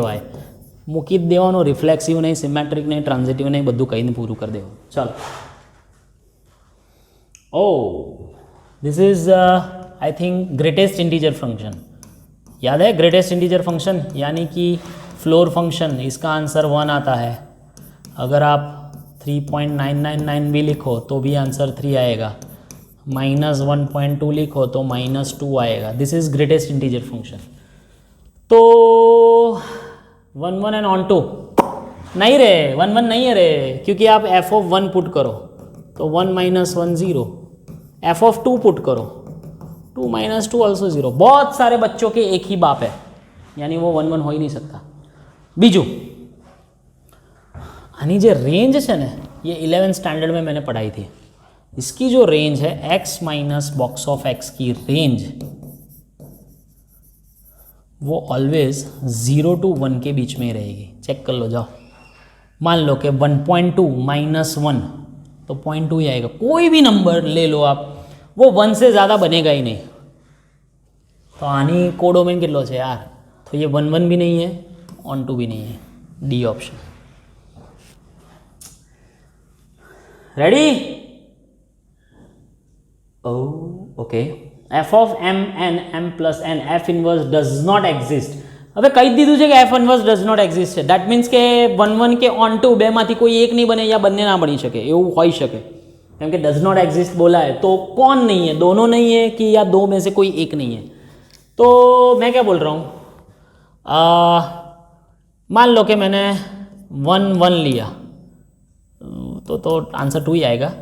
મૂકી જ દેવાનું. રિફ્લેક્સિવ નહીં, સિમેટ્રિક નહીં, ટ્રાન્ઝિટિવ નહીં, બધું કહીને પૂરું કરી દેવું. ચાલો. ઓ this is I think greatest integer function. याद है ग्रेटेस्ट इंटीजर फंक्शन, यानी कि फ्लोर फंक्शन. इसका आंसर 1 आता है. अगर आप 3.999 भी लिखो तो भी आंसर 3 आएगा. -1.2 लिखो तो -2 आएगा. This is greatest integer function. तो 1 1 एंड ऑन 2 नहीं रे, 1 1 नहीं है रे, क्योंकि आप f(1) पुट करो तो 1 - 1 0, f(2) पुट करो 2 - 2 ऑल्सो 0. बहुत सारे बच्चों के एक ही बाप है, यानी वो 1 1 हो ही नहीं सकता. बीजू आनी जो रेंज है ना, ये 11th स्टैंडर्ड में मैंने पढ़ाई थी. इसकी जो रेंज है x minus box of x की रेंज, वो ऑलवेज 0 to 1 के बीच में रहेगी. चेक कर लो, जाओ. मान लो कि 1.2 - 1 तो 0.2 ही आएगा. कोई भी नंबर ले लो आप, वो 1 से ज़्यादा बनेगा ही नहीं. तो आनी कोडोमेन कितलो है यार, तो ये 1 1 भी नहीं है, ऑन 2 भी नहीं है. D option. Ready? Okay. f of m n m plus n f inverse does not exist. હવે કહી દીધું છે કે f inverse does not exist છે. દેટ મીન્સ કે 1 1 કે on 2 બેમાંથી કોઈ એક નહીં બને યા બંને ના બની શકે, એવું હોઈ શકે. કેમ કે does not exist बोला है तो कौन नहीं है, दोनों नहीं है कि या दो में से कोई एक नहीं है. तो मैं क्या बोल रहा हूँ, मान लो कि मैंने 1 1 लिया तो आंसर 2 ही आएगा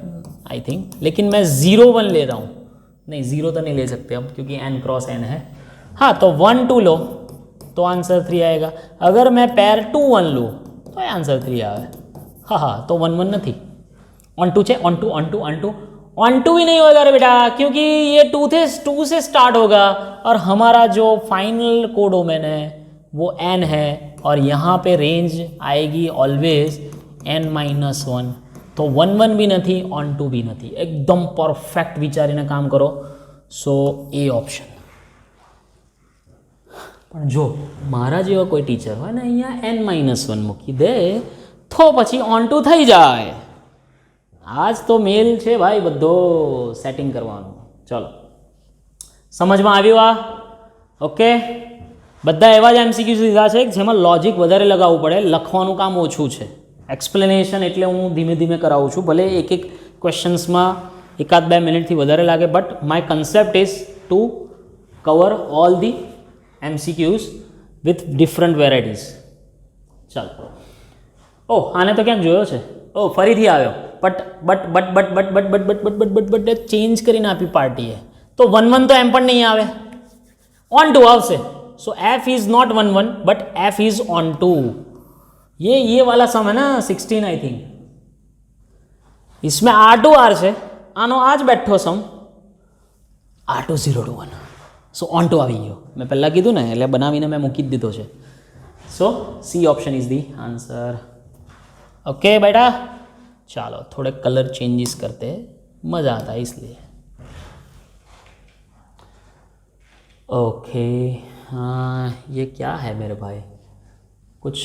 आई थिंक. लेकिन मैं 0 1 ले रहा हूँ, नहीं 0 तो नहीं ले सकते हम क्योंकि n क्रॉस n है. हाँ, तो 1 2 लो तो आंसर 3 आएगा. अगर मैं पेयर 2 1 लूँ तो आंसर 3 आए. हाँ, तो 1 1 नहीं, onto onto onto onto onto ही नहीं होगा रे बेटा, क्योंकि ये टू से स्टार्ट होगा और हमारा जो फाइनल कोडोमेन है वो n है और यहाँ पे रेंज आएगी ऑलवेज n-1, तो 1 भी नहीं, ऑन टू भी नहीं, एकदम परफेक्ट विचारीने काम करो. સો એ ઓપ્શન. પણ જો મારા જેવા કોઈ ટીચર હોય ને અહીંયા n-1 મૂકી દે તો પછી ઓન ટુ થઈ જાય. આજ તો મેલ છે ભાઈ બધો સેટિંગ કરવાનું. ચલો સમજમાં આવ્યું આ? ઓકે, બધા એવા જ એમસીક્યુઝ લીધા છે જેમાં લોજિક વધારે લગાવવું પડે, લખવાનું કામ ઓછું છે. એક્સપ્લેનેશન એટલે હું ધીમે ધીમે કરાવું છું, ભલે એક એક ક્વેશ્ચન્સમાં 1-2 મિનિટથી વધારે લાગે, but my concept is to cover all the MCQs with different varieties. ચાલો, ઓહ આને તો ક્યાંક જોયો છે, ઓહ ફરીથી આવ્યો, બટ ચેન્જ કરીને આપી પાર્ટીએ, તો 1-1 તો એમ પણ નહીં આવે, ऑन टू આવશે. So F is not 1-1 but F is onto. ये वाला सम है ना 16 आई थिंक, इसमें R2R છે, આનો આ જ બેઠો સમ R2 0 to 1. So on two આવી ગયો, મેં પહેલાં કીધું ને એટલે બનાવીને મેં મૂકી જ દીધો છે. So C option is the answer. Okay बेटा, चलो थोड़े कलर चेंजेस करते हैं, मज़ा आता है इसलिए. ओके हाँ, ये क्या है मेरे भाई, कुछ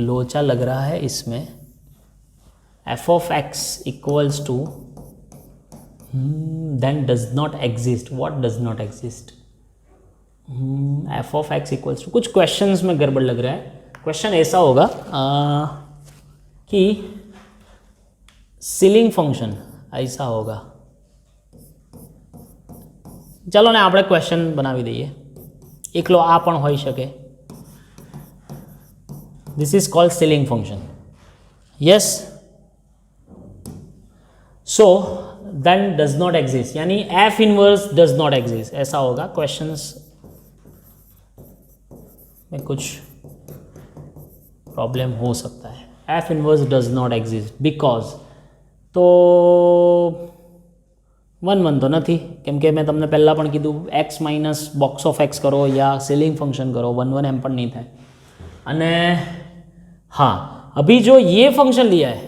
लोचा लग रहा है इसमें. f of x equals to then does not exist. what does not exist? f of x equals to, कुछ क्वेश्चंस में गड़बड़ लग रहा है. क्वेश्चन ऐसा होगा कि सीलिंग फंक्शन ऐसा होगा. चलो ने આપણે क्वेश्चन બનાવી દઈએ, એકલો આ પણ હોઈ શકે. This is called ceiling function. Yes. So then does not exist, यानी f inverse does not exist, ऐसा होगा. क्वेश्चंस में कुछ प्रॉब्लम हो सकता है. f inverse does not exist because, तो 1-1 તો નથી, કેમ કે મેં તમને પહેલાં પણ કીધું x minus box of x કરો या सीलिंग फंक्शन करो, 1-1 એમ પણ नहीं થાય. અને हाँ, अभी जो ये फंक्शन लिया है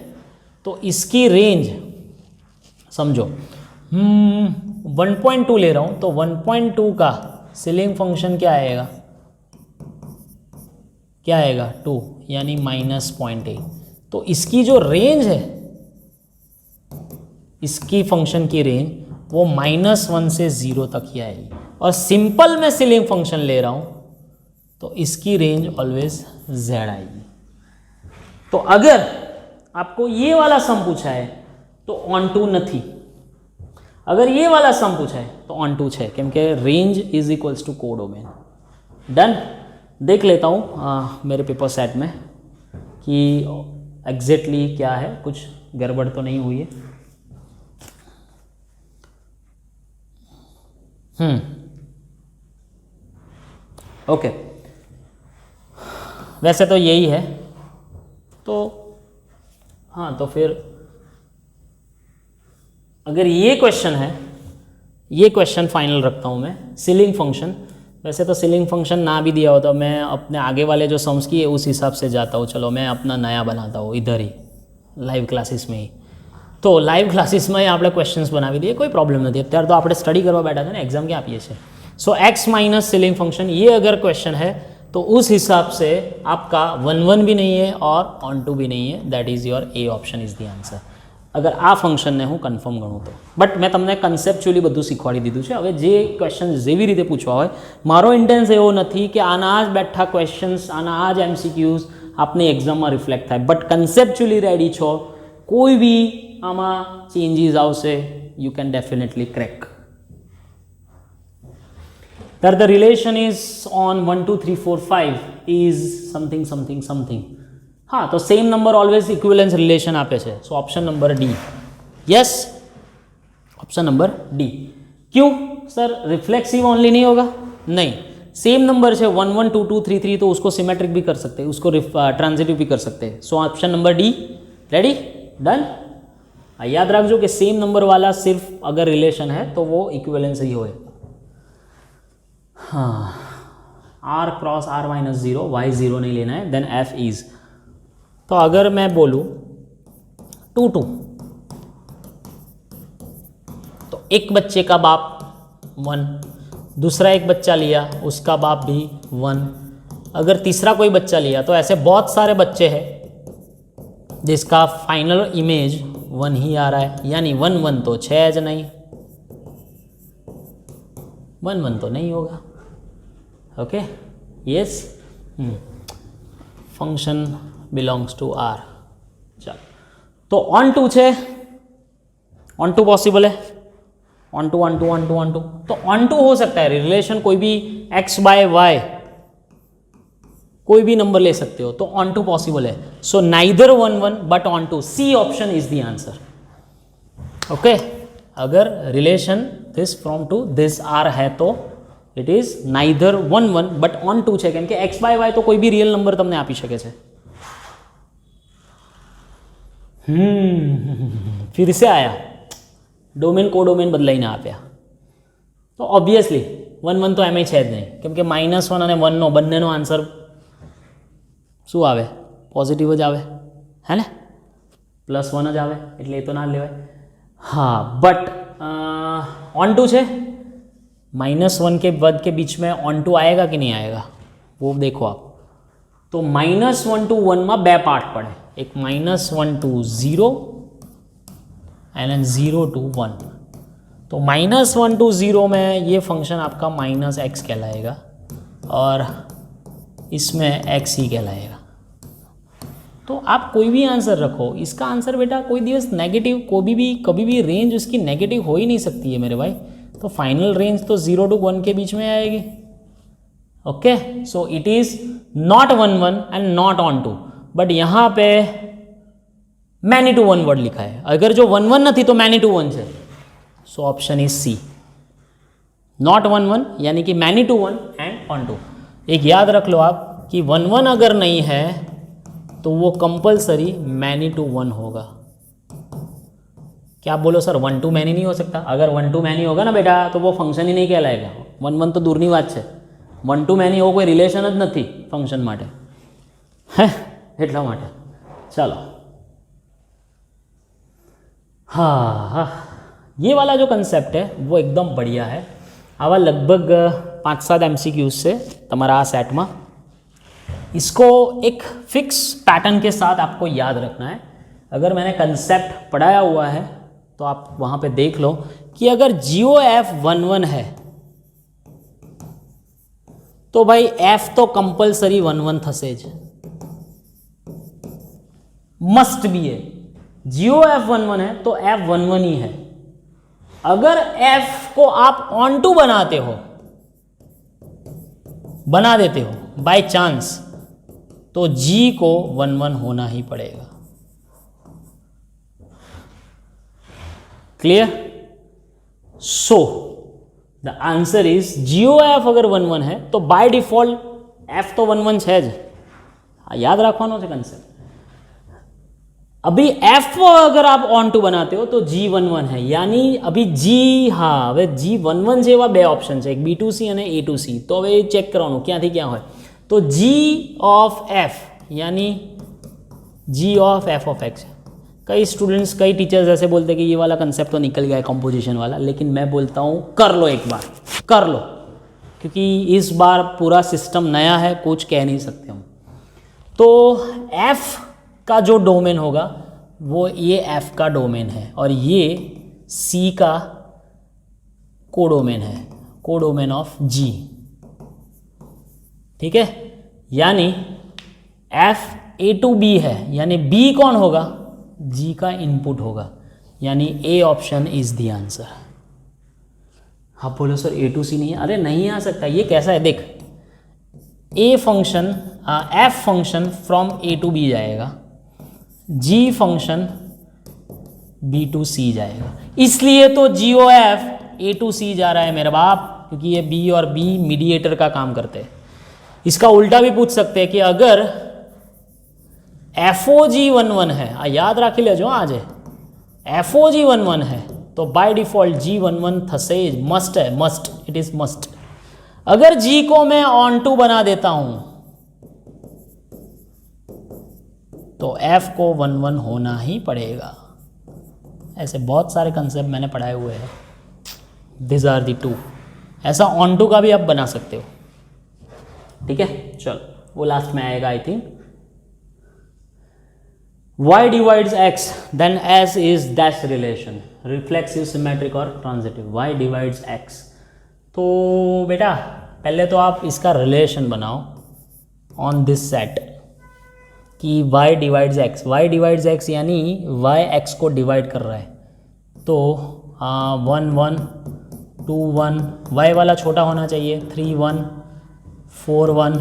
तो इसकी रेंज समझो, 1.2 ले रहा हूँ, तो 1.2 का सीलिंग फंक्शन क्या आएगा, 2, यानी -0.8. तो इसकी जो रेंज है, इसकी फंक्शन की रेंज वो -1 से 0 तक ही आएगी. और सिंपल में सीलिंग फंक्शन ले रहा हूँ तो इसकी रेंज ऑलवेज z आएगी. तो अगर आपको ये वाला सम पूछा है तो ऑन टू नहीं, अगर ये वाला सम पूछा है तो ऑन टू है, क्योंकि range is equals to codomain. Done. देख लेता हूँ मेरे पेपर सेट में कि एग्जैक्टली क्या है, कुछ गड़बड़ तो नहीं हुई है. ओके, वैसे तो यही है, तो हाँ, तो फिर अगर ये क्वेश्चन है, ये क्वेश्चन फाइनल रखता हूँ मैं. सीलिंग फंक्शन, वैसे तो सीलिंग फंक्शन ना भी दिया होता, मैं अपने आगे वाले जो सम्स किए उस हिसाब से जाता हूँ. चलो मैं अपना नया बनाता हूँ इधर ही लाइव क्लासेस में ही. तो लाइव क्लासेस में આપણે ક્વેશ્ચન્સ બનાવી દઈએ, કોઈ પ્રોબ્લેમ નથી. અત્યારે તો આપણે સ્ટડી કરવા બેઠા છે ને, એક્ઝામ ક્યાં આપીએ છીએ. सो x माइनस सीलिंग फंक्शन, ये अगर क्वेश्चन है तो उस हिसाब से आपका 1-1 भी नहीं है और ऑन टू भी नहीं है. That is your A option is the answer. अगर आ फंक्शनને હું કન્ફર્મ ગણું તો. બટ મેં તમને કન્સેપ્ચ્યુઅલી બધું શીખવાડી દીધું છે. હવે જે ક્વેશ્ચન જેવી રીતે પૂછવા હોય, મારો ઇન્ટેન્સ એવો નથી કે આના જ બેઠા ક્વેશ્ચન્સ, આના જ MCQs આપની એક્ઝામમાં રિફ્લેક્ટ થાય. બટ કન્સેપ્ચ્યુઅલી રેડી છો, કોઈ બી આમાં ચેન્જીસ આવશે, you can definitely crack. that the relation is on 1 2 3 4 5 is something something something. हाँ, तो same number always equivalence relation आपे छे. सो option number D. Yes, option number D. क्यों सर, रिफ्लेक्सिव ओनली नहीं होगा? नहीं, सेम नंबर है 1 1 2 2 3 3, तो उसको सिमेट्रिक भी कर सकते हैं, उसको ट्रांजिटिव भी कर सकते हैं. सो option number D. Ready? Done? याद रखो कि सेम नंबर वाला सिर्फ अगर रिलेशन है तो वो इक्विवेलेंस ही होएगा। हाँ, r cross r minus 0, y 0 नहीं लेना है, देन f इज। तो अगर मैं बोलूँ 2 2, तो एक बच्चे का बाप 1, दूसरा एक बच्चा लिया उसका बाप भी 1, अगर तीसरा कोई बच्चा लिया, तो ऐसे बहुत सारे बच्चे हैं जिसका फाइनल इमेज 1 ही आ रहा है, यानी 1 1 तो 6 है नहीं, 1 1 तो नहीं होगा। Okay, yes, function belongs to R। चलो, तो ऑन टू છે, ऑन टू पॉसिबल है, onto onto onto onto, तो ऑन टू हो सकता है रिलेशन कोई भी x बाय y, कोई भी नंबर ले सकते हो, तो ऑन टू पॉसिबल है। So neither 1 1 but onto, C option is the answer. Okay, अगर relation this from to this R है तो it is neither 1 1 but onto છે, કેમ કે x બાય y તો કોઈ બી રિયલ નંબર તમને આપી શકે છે। फिर से आया डोमेन को डोमेन बदलाઈને આપ્યા, તો ઓબ્વિયસલી 1 1 તો એમ છે જ નહીં, કેમ કે -1 અને 1 નો બંનેનો આન્સર શું આવે? પોઝિટિવ જ આવે, है ને, +1 જ આવે, એટલે એ તો ના લેવાય। हाँ, बट ऑन टू છે, -1 के पद के बीच में ऑन टू आएगा कि नहीं आएगा वो देखो आप। तो -1 to 1 में 2 पार्ट पड़े, एक -1 to 0 एंड देन 0 to 1। तो -1 to 0 में ये फंक्शन आपका -x कहलाएगा और इसमें x ही कहलाएगा। तो आप कोई भी आंसर रखो, इसका आंसर बेटा कोई दिवस नेगेटिव, कभी भी रेंज उसकी नेगेटिव हो ही नहीं सकती है मेरे भाई। तो फाइनल रेंज तो 0 to 1 के बीच में आएगी। Okay, so it is not 1 1 and not onto, but यहाँ पे मैनी टू 1 वर्ड लिखा है, अगर जो 1 1 नहीं तो मैनी टू 1 है, so option is C, not 1 1 यानी कि many to 1 and onto. एक याद रख लो आप कि 1 1 अगर नहीं है तो वो कंपलसरी मैनी टू 1 होगा। क्या आप बोलो सर 1 टू मैनी नहीं हो सकता? अगर 1 टू मैनी होगा ना बेटा तो वो फंक्शन ही नहीं कहलाएगा। 1 1 तो दूરની વાત છે, 1 ટુ મેની એવો કોઈ રિલેશન જ નથી ફંક્શન માટે, હે એટલા માટે। ચાલો, हाँ, ये वाला जो कंसेप्ट है वो एकदम बढ़िया है। आवा लगभग 5-7 MCQs से तुम्हारा आ सेट में, इसको एक फिक्स पैटर्न के साथ आपको याद रखना है। अगर मैंने कंसेप्ट पढ़ाया हुआ है तो आप वहाँ पे देख लो कि अगर GOF 1 1 है तो भाई F तो कंपलसरी 1 1 થશે જ, मस्ट भी है। GOF 1 1 है तो F 1 1 ही है। अगर F को आप ऑन टू बना देते हो बाय चांस, तो G को 1 1 होना ही पड़ेगा। Clear? So the answer is GOF अगर 1 1 है तो बाय डिफॉल्ट F तो 1 1 है ज, याद रखવાનો છે कंसेप्ट। अभी F अगर आप ऑन टू बनाते हो तो G 1 1 है, यानी अभी G, हाँ હવે G 1 1 જેવા બે ઓપ્શન છે, એક B2C અને A2C। તો હવે ચેક કરવાનું ક્યાંથી ક્યાં હોય। तो G ऑफ F यानी G of F of X। कई स्टूडेंट्स, कई टीचर्स ऐसे बोलते हैं कि ये वाला कंसेप्ट तो निकल गया है कंपोजिशन वाला, लेकिन मैं बोलता हूँ कर लो, एक बार कर लो, क्योंकि इस बार पूरा सिस्टम नया है, कुछ कह नहीं सकते हम। तो F का जो डोमेन होगा वो ये F का डोमेन है और ये C का कोडोमेन है, कोडोमेन ऑफ G। ठीक है, यानी F A to B है, यानी B कौन होगा? G का इनपुट होगा, यानी A option is the answer. आप बोलो सर A to C नहीं है, अरे नहीं आ सकता, ये कैसा है देख, A function F function from A to B जाएगा, G function B to C जाएगा, इसलिए तो GOF A to C जा रहा है मेरे बाप, क्योंकि ये B और B मीडिएटर का काम करते हैं। इसका उल्टा भी पूछ सकते हैं कि अगर FOG 1 1 है, याद राखी लेजो आज है, FOG 11 है तो बाय डिफॉल्ट G11 थसे मस्ट है, मस्ट, इट इज मस्ट। अगर G को मैं ऑन टू बना देता हूं तो F को 11 होना ही पड़ेगा। ऐसे बहुत सारे कंसेप्ट मैंने पढ़ाए हुए हैं, दिस आर दी टू। ऐसा ऑन टू का भी आप बना सकते हो, ठीक है। चलो वो लास्ट में आएगा I think. Y divides X then S is dash relation, reflexive, symmetric और transitive। Y divides X, तो बेटा पहले तो आप इसका रिलेशन बनाओ ऑन दिस सेट कि y divides x, y divides x यानी y x को डिवाइड कर रहा है, तो 1 1 2 1, y वाला छोटा होना चाहिए, 3 1 4 1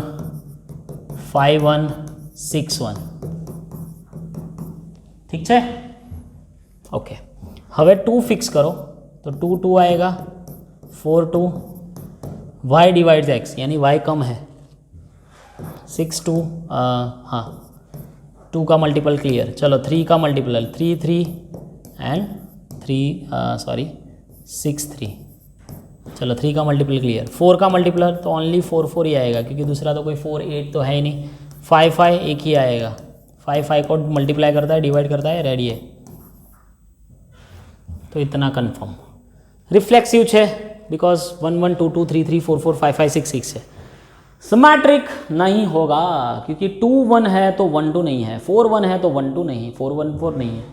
5 1 6 1, ठीक है। ओके, હવે 2 फिक्स करो तो 2 2 आएगा, 4 2, y डिवाइड्स x यानी y कम है, 6 2, हाँ 2 का मल्टीपल क्लियर, चलो 3 का मल्टीपल 3 3 एंड 6 3, चलो 3 का मल्टीपल क्लियर, 4 का मल्टीपल तो ओनली 4 4 ही आएगा क्योंकि दूसरा तो कोई 4 8 तो है ही नहीं, 5 5 एक ही आएगा, 5 5 को मल्टीप्लाई करता है, डिवाइड करता है, रेडी है। तो इतना कन्फर्म रिफ्लेक्सिव है बिकॉज 1 1 2 2 3 3 4 4 5 5 6 6 है। सिमेट्रिक नहीं होगा क्योंकि 2 1 है तो 1 2 नहीं है, 4 1 है तो 1 2 नहीं, 4 1 4 नहीं है,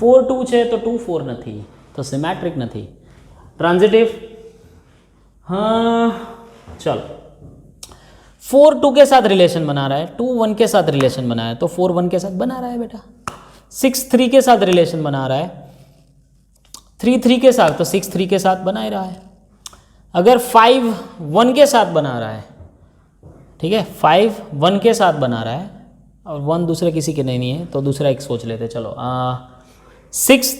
4 2 છે તો 2 4 નથી, તો સિમેટ્રિક નથી। ट्रांजिटिव, हाँ चलो 4 2 के साथ रिलेशन बना रहा है, 2 1 के साथ रिलेशन बना है तो 4 1 के साथ बना रहा है बेटा, 6 3 के साथ रिलेशन बना रहा है, 3 3 के साथ तो 6 3 के साथ बना ही रहा है। अगर 5 1 के साथ बना रहा है, ठीक है, 5 1 के साथ बना रहा है और 1 दूसरे किसी के नहीं है तो दूसरा एक सोच लेते, चलो 6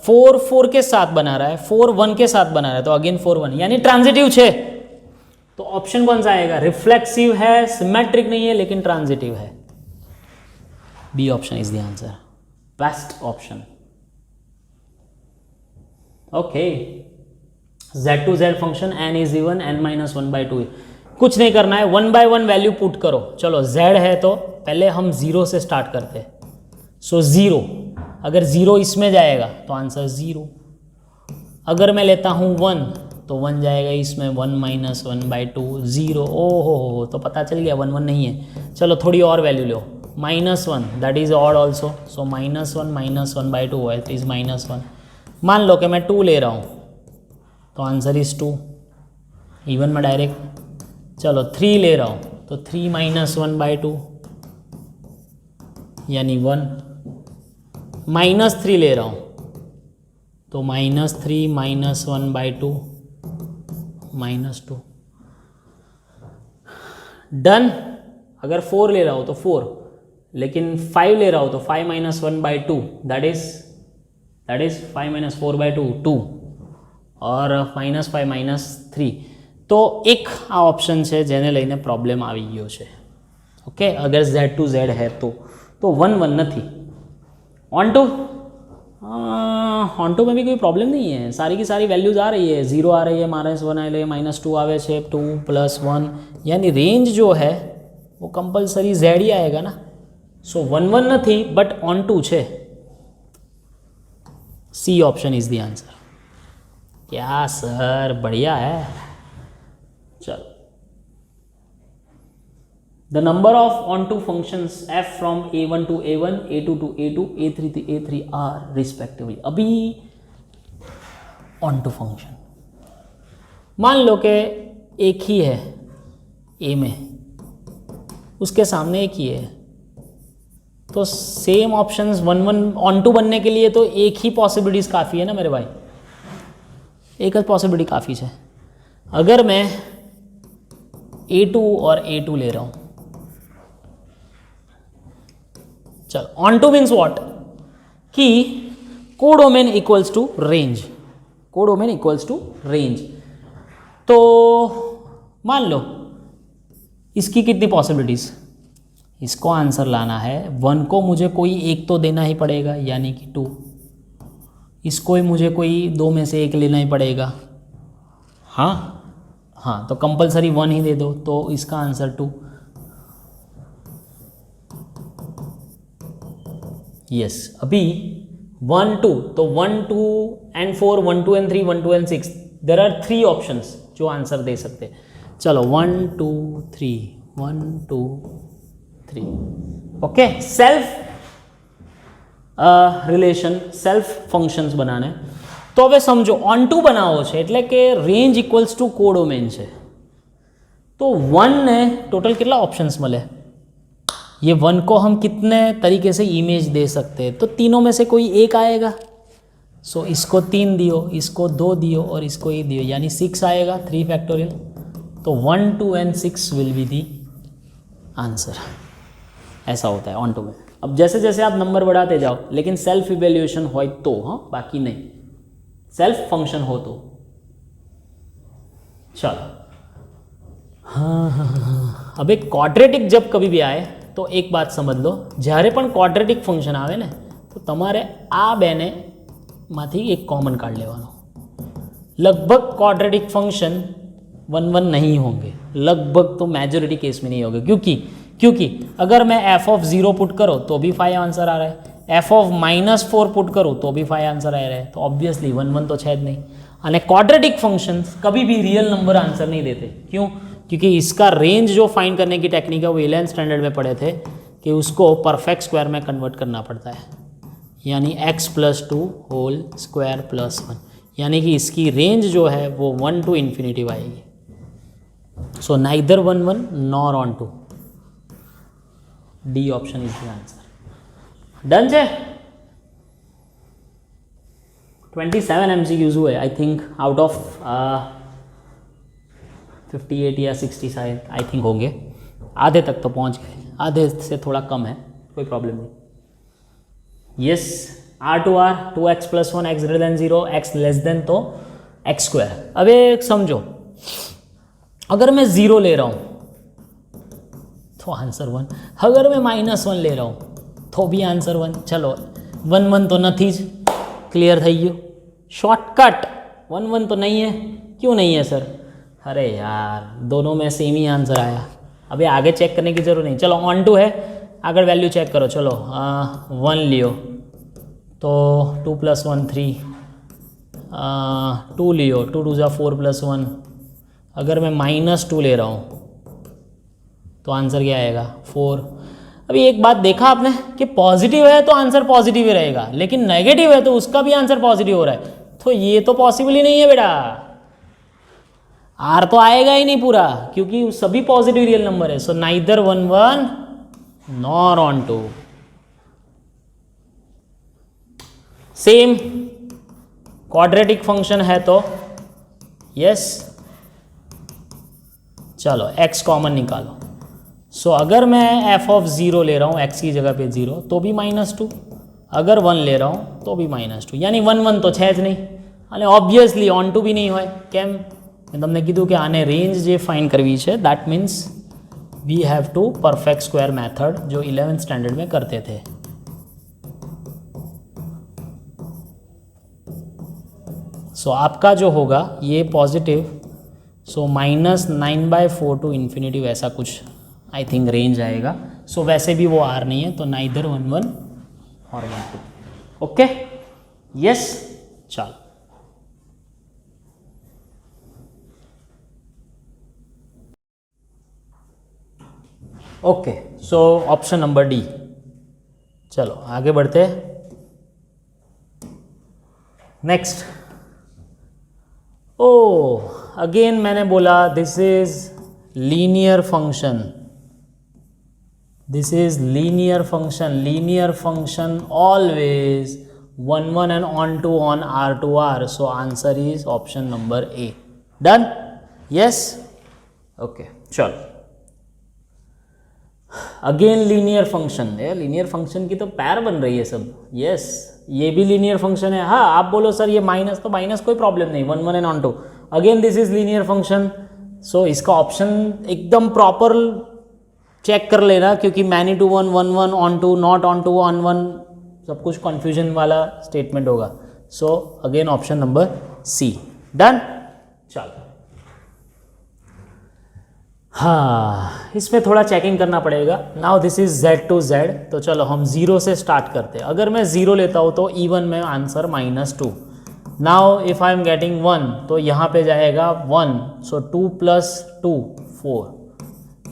4 4 के साथ बना रहा है, 4 1 के साथ बना रहा है तो अगेन 4 1 यानी ट्रांजिटिव है। तो ऑप्शन कौन सा आएगा? रिफ्लेक्सिव है, सिमेट्रिक नहीं है लेकिन ट्रांजिटिव है। B option is the answer, best option. Okay, z to z function n is even n minus 1/2, कुछ नहीं करना है, 1 by 1 वैल्यू पुट करो। चलो z है तो पहले हम 0 से स्टार्ट करते हैं, सो 0, अगर 0 इसमें जाएगा तो आंसर 0। अगर मैं लेता हूँ 1 तो 1 जाएगा इसमें, 1 माइनस 1/2 0। ओहो, तो पता चल गया 1 1 नहीं है। चलो थोड़ी और value low, -1 that is odd also, so -1 minus 1/2 है, इट इज -1। मान लो कि मैं 2 ले रहा हूँ तो आंसर इज 2, इवन में डायरेक्ट। चलो 3 ले रहा हूँ तो 3 माइनस 1/2 यानी 1, -3 ले रहा हूँ तो -3 माइनस 1/2 -2, डन। अगर 4 ले रहा हूँ तो 4, लेकिन 5 ले रहा हूँ तो 5 माइनस 1/2 दैट इज 5 माइनस 4/2 2 और -5 -3। तो एक आ ऑप्शन है जेने लईने प्रॉब्लम આવી ગયો છે। ओके, अगर z टू z है तो 1 1 नहीं। ऑन टू में भी कोई प्रॉब्लम नहीं है, सारी की सारी वैल्यूज आ रही है, 0 आ रही है, -1 आ रही है, -2 आवे छे, 2 + 1 यानी रेंज जो है वो कंपलसरी z ही आएगा ना। सो 1 1 नहीं बट ऑन टू है। C option is the answer. क्या सर, बढ़िया है। चलो, the number of onto functions f from a1 to a1, a2 to a2, a3 to a3 are respectively. अभी ऑन टू फंक्शन मान लो कि एक ही है a में, उसके सामने एक ही है, तो सेम ऑप्शंस 1 1 ऑन टू बनने के लिए तो एक ही पॉसिबिलिटीज काफ़ी है ना मेरे भाई, एक ही पॉसिबिलिटी काफ़ी है। अगर मैं a2 और a2 ले रहा हूँ, चलो ऑन टू मीन्स व्हाट कि codomain equals to range, codomain equals to range. तो मान लो इसकी कितनी पॉसिबिलिटीज, इसको आंसर लाना है 1 को मुझे कोई एक तो देना ही पड़ेगा यानी कि 2, इसको ही मुझे कोई दो में से एक लेना ही पड़ेगा। हाँ हाँ, तो कंपलसरी 1 ही दे दो, तो इसका आंसर 2। यस, अभी 1 2, तो 1 2 and 4, 1 2 and 3, 1 2 and 6, there are 3 options जो आंसर दे सकते हैं। चलो 1 2 3, 1 2 3, okay. Self relation, self functions બનાને, તો હવે સમજો ઓન ટુ બનાવવો છે એટલે કે રેન્જ ઇક્વલ્સ ટુ કોડોમેન છે, तो 1 ने टोटल कितना ऑप्शंस मिले, ये 1 को हम कितने तरीके से इमेज दे सकते हैं, तो तीनों में से कोई एक आएगा। सो इसको 3 दियो, इसको 2 दियो और इसको 1 दियो, यानी 6 आएगा, 3 फैक्टोरियल। तो 1 2 and 6 will be the answer. ऐसा होता है ऑन टू में। अब जैसे जैसे आप नंबर बढ़ाते जाओ, लेकिन सेल्फ इवेल्यूएशन हो तो, हाँ, बाकी नहीं, सेल्फ फंक्शन हो तो। चलो हाँ, अब एक क्वाड्रेटिक जब कभी भी आए तो एक बात समझ लो, જ્યારે પણ ક્વોડ્રેટિક ફંક્શન આવે ને તો તમારે આ બેને માંથી એક કોમન કાઢ લેવાનો। लगभग क्वाड्रेटिक फंक्शन 1 1 नहीं होंगे, लगभग तो मेजॉरिटी केस में नहीं होंगे, क्योंकि अगर मैं f ऑफ 0 पुट करो तो भी 5 आंसर आ रहा है, f ऑफ -4 पुट करो तो भी 5 आंसर आ रहा है, तो ऑब्वियसली 1 1 तो है नहीं। અને क्वाड्रेटिक फंक्शन कभी भी रियल नंबर आंसर नहीं देते, क्यों? क्योंकि इसका रेंज जो फाइंड करने की टेक्निक है वो 11th स्टैंडर्ड में पढ़े थे कि उसको परफेक्ट स्क्वायर में कन्वर्ट करना पड़ता है, यानी x+2 होल स्क्वायर +1, यानी कि इसकी रेंज जो है वो 1 to इन्फिनिटी आएगी। So neither 1 1 nor onto, D option is the answer. Done है। 27 MCQs हुए आई थिंक, आउट ऑफ 58 या 60 शायद आई थिंक होंगे, आधे तक तो पहुंच गए, आधे से थोड़ा कम है, कोई प्रॉब्लम नहीं। Yes, R2R 2x+1 x greater than 0 x less than तो x²। अब एक समझो, अगर मैं 0 ले रहा हूँ तो आंसर 1, अगर मैं -1 ले रहा हूँ तो भी आंसर 1। चलो 1 1 तो नहीं ज, क्लियर થઈ ગયું, शॉर्टकट। 1 1 तो नहीं है, क्यों नहीं है सर? अरे यार, दोनों में सेम ही आंसर आया, अभी आगे चेक करने की जरूरत नहीं। चलो ऑन टू है, अगर वैल्यू चेक करो, चलो 1 लियो तो 2 + 1 3, 2 लियो 2 2 4 + 1, अगर मैं -2 ले रहा हूँ तो आंसर क्या आएगा? 4। अभी एक बात देखा आपने कि पॉजिटिव है तो आंसर पॉजिटिव ही रहेगा, लेकिन नेगेटिव है तो उसका भी आंसर पॉजिटिव हो रहा है, तो ये तो पॉसिबल ही नहीं है बेटा, आर तो आएगा ही नहीं पूरा, क्योंकि सभी पॉजिटिव रियल नंबर है। So neither 1 1 nor onto. Same quadratic function है तो यस। चलो x कॉमन निकालो। सो अगर मैं f ऑफ 0 ले रहा हूँ x की जगह पे 0 तो भी -2, अगर 1 ले रहा हूँ तो भी -2, यानी 1 1 तो है ज नहीं, અને ઓબ્વિયસલી ઓન ટુ બી નહીં હોય, કેમ? મેં તમને કીધું કે આને રેન્જ જે ફાઇન્ડ કરવી છે, that means we have to perfect square method जो 11th स्टैंडर्ड में करते थे। सो आपका जो होगा ये पॉजिटिव, सो -9/4 टू इन्फिनिटी वैसा कुछ आई थिंक रेंज आएगा। सो वैसे भी वो आर नहीं है, तो नाइदर 1 1 और 1 2। ओके, यस, चलो ओके। सो ऑप्शन नंबर डी। चलो आगे बढ़ते। नेक्स्ट, ओ अगेन मैंने बोला this is linear function, this is linear function. Linear function always 1 1 and on to on R2R, so answer is option number A. Done? Yes? Okay, चलो again linear function है। Linear function की तो पैर बन रही है सब। यस, ये भी लीनियर फंक्शन है। हाँ, आप बोलो सर ये माइनस, तो माइनस कोई प्रॉब्लम नहीं, 1 1 and on to। Again this is linear function, so इसका ऑप्शन एकदम प्रॉपर चेक कर लेना, क्योंकि many to 1 1 1 on to, not onto, on 1, सब कुछ कन्फ्यूजन वाला स्टेटमेंट होगा। So again option number C. Done. चलो हाँ, इसमें थोड़ा चेकिंग करना पड़ेगा। Now this is z to z, तो चलो हम 0 से स्टार्ट करते हैं। अगर मैं 0 लेता हूँ तो इवन में answer -2। Now if I am getting 1 तो यहाँ पे जाएगा 1, सो 2 + 2 4।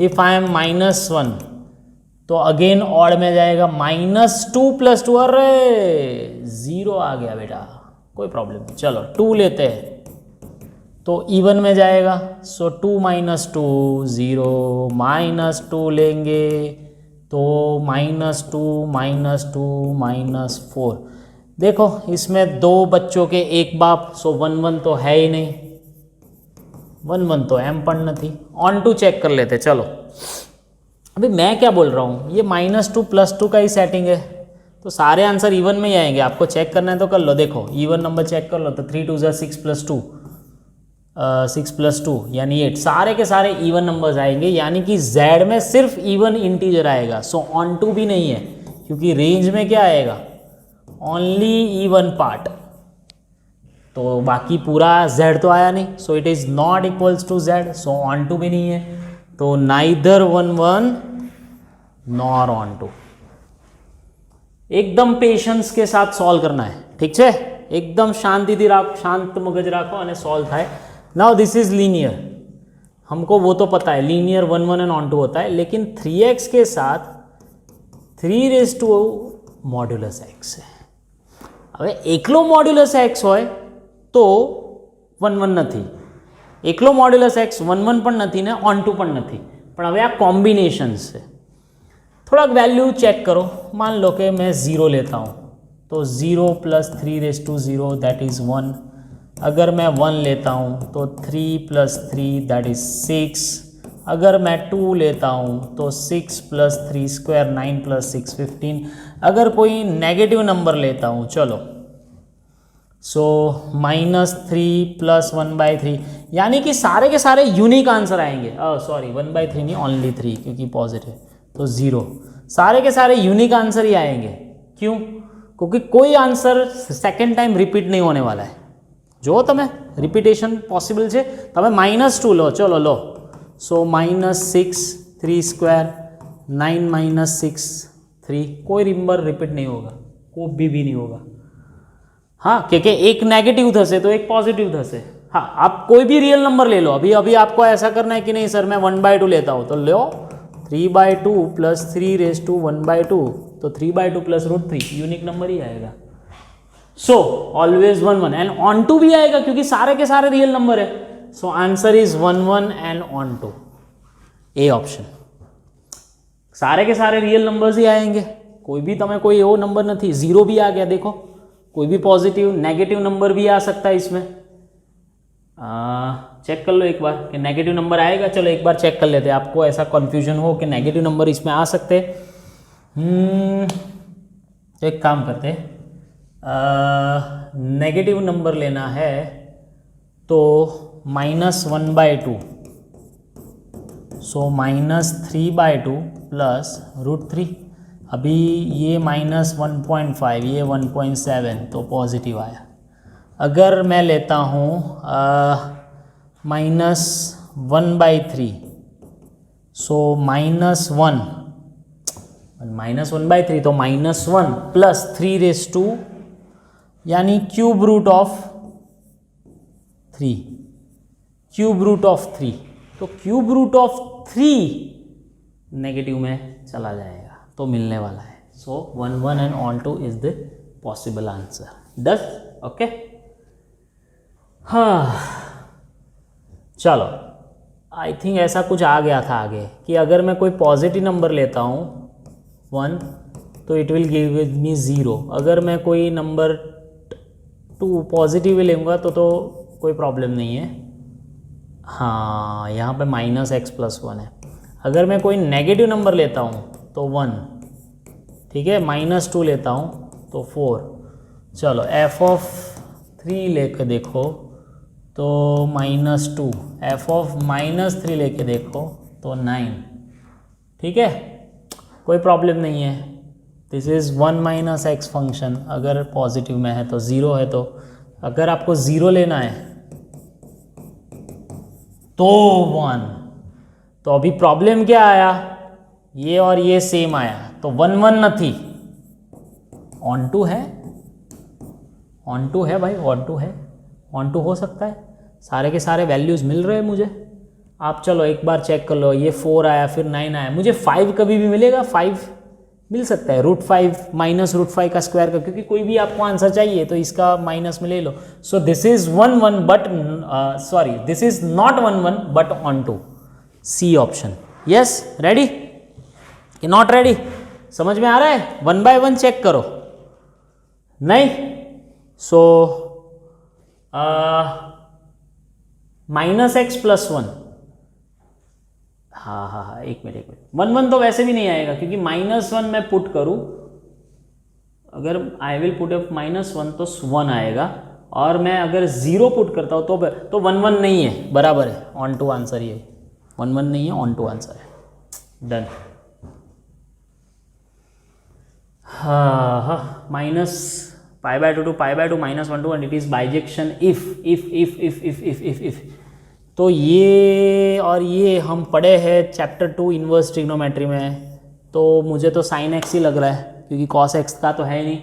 इफ आई एम -1 तो अगेन ऑड में जाएगा -2 + 2, अरे 0 आ गया बेटा, कोई प्रॉब्लम नहीं। चलो 2 लेते हैं तो इवन में जाएगा, सो 2 - 2 0, -2 लेंगे तो -2 - 4। देखो इसमें 2 बच्चों के एक बाप, सो 1 1 तो है ही नहीं, 1 1 तो एम पढ़ना थी। ऑन टू चेक कर लेते। चलो अभी मैं क्या बोल रहा हूँ, ये -2 + 2 का ही सेटिंग है, तो सारे आंसर इवन में ही आएंगे। आपको चेक करना है तो कर लो। देखो इवन नंबर चेक कर लो तो 3 × 2 = 6 + 2, 6 + 2 यानी 8। सारे के सारे इवन नंबर्स आएंगे, यानी कि z में सिर्फ इवन इंटीजर आएगा। सो ऑन टू भी नहीं है, क्योंकि रेंज में क्या आएगा, ओनली इवन पार्ट। तो बाकी पूरा z तो आया नहीं, so it is not equals to z। So onto भी नहीं है, तो नाइदर 1 1 नॉर ऑन टू। एकदम पेशेंस के साथ सॉल्व करना है, ठीक है। एकदम शांति राखो, शांत मगज राखो અને सॉल्व થાય। नाउ दिस इज लीनियर, हमको वो तो पता है लीनियर 1 1 एंड ऑन टू होता है, लेकिन 3x के साथ 3 मॉड्यूलस x है। હવે એકલો મોડ્યુલસ x હોય તો 1 1 નથી, એકલો મોડ્યુલસ x 1 1 પણ નથી ને ઓન ટુ પણ નથી, પણ હવે આ કોમ્બિનેશન્સ છે। થોડાક વैल्यू चेक करो। मान लो कि मैं 0 लेता हूँ तो 0 + 3 * 0 दैट इज़ 1। अगर मैं 1 लेता हूँ तो 3 + 3 दैट इज़ 6। अगर मैं 2 लेता हूँ तो 6 + 3² 9 + 6 15। अगर कोई नेगेटिव नंबर लेता हूँ, चलो सो -3 + 1/3, यानी कि सारे के सारे यूनिक आंसर आएंगे। सॉरी 1/3 नहीं, ओनली 3, क्योंकि पॉजिटिव तो 0। सारे के सारे यूनिक आंसर ही आएंगे। क्यों? क्योंकि कोई आंसर सेकेंड टाइम रिपीट नहीं होने वाला है। जो तमें रिपीटेशन पॉसिबल है, तमें -2 लो, चलो लो। सो -6 3² 9 - 6 3, कोई नंबर रिपीट नहीं होगा, कोई भी नहीं होगा। हाँ, क्योंकि एक नेगेटिव थसे तो एक पॉजिटिव थसे। हाँ, आप कोई भी रियल नंबर ले लो। अभी आपको ऐसा करना है कि नहीं सर मैं 1/2 लेता हूँ, तो लो 3/2 + 3⁻², तो 3/2 + √3 यूनिक नंबर ही आएगा। So always 1 1 and onto भी आएगा, क्योंकि सारे के सारे रियल नंबर है। So answer is 1 1 and onto, A option. सारे के सारे रियल नंबर्स ही आएंगे, कोई भी तमें कोई वो नंबर नहीं। 0 भी आ गया, देखो कोई भी पॉजिटिव नेगेटिव नंबर भी आ सकता है इसमें। चेक कर लो एक बार कि नेगेटिव नंबर आएगा। चलो एक बार चेक कर लेते हैं, आपको ऐसा कन्फ्यूजन हो कि नेगेटिव नंबर इसमें आ सकते। तो एक काम करते हैं, नेगेटिव नंबर लेना है तो -1/2, सो -3/2 + √3। अभी ये -1.5, ये 1.7, तो पॉजिटिव आया। अगर मैं लेता हूँ -1/3, सो -1 -1/3 तो -1 + 3⁻², यानी cube root of 3, cube root of 3। तो क्यूब रूट ऑफ 3 नेगेटिव में चला जाएगा, तो मिलने वाला है। सो 1 1 and on two is the possible answer. Done, okay. हाँ चलो, आई थिंक ऐसा कुछ आ गया था आगे कि अगर मैं कोई पॉजिटिव नंबर लेता हूँ 1 तो इट विल गिव मी 0। अगर मैं कोई नंबर 2 पॉजिटिव लेऊंगा तो कोई प्रॉब्लम नहीं है। हाँ, यहाँ पे -x + 1 है। अगर मैं कोई नेगेटिव नंबर लेता हूँ तो 1, ठीक है। -2 लेता हूँ तो 4। चलो f(3) लेकर देखो तो -2, f(-3) लेके देखो तो 9, ठीक है, कोई प्रॉब्लम नहीं है। This is 1 minus x function, अगर पॉजिटिव में है तो 0 है, तो अगर आपको 0 लेना है तो 1। तो अभी प्रॉब्लम क्या आया, ये और ये सेम आया, तो 1 1 नहीं, ऑन टू है, ऑन टू है भाई, ऑन टू है, ऑन टू हो सकता है, सारे के सारे वैल्यूज़ मिल रहे हैं मुझे। आप चलो एक बार चेक कर लो, ये 4 आया फिर 9 आया, मुझे 5 कभी भी मिलेगा, 5 मिल सकता है, √5 माइनस √5 का स्क्वायर का, क्योंकि कोई भी आपको आंसर चाहिए तो इसका माइनस में ले लो। So this is 1 1 but sorry this is not 1 1 but onto, C option. Yes, ready कि नॉट रेडी, समझ में आ रहा है? 1 बाय 1 चेक करो, नहीं? सो माइनस एक्स प्लस 1, हाँ, एक मिनट 1 1 तो वैसे भी नहीं आएगा, क्योंकि -1 मैं पुट करूँ, अगर आई विल पुट अप -1 तो 1 आएगा, और मैं अगर 0 पुट करता हूँ तो 1 1 नहीं है, बराबर है, ऑन टू आंसर ये 1 1 नहीं है, ऑन टू आंसर है, डन। हाँ, minus π/2 to π/2 -1 to 1, it is bijection if. तो ये और ये हम पढ़े हैं चैप्टर 2 इन्वर्स ट्रिग्नोमेट्री में, तो मुझे तो साइन एक्स ही लग रहा है, क्योंकि कॉस एक्स का तो है ही नहीं,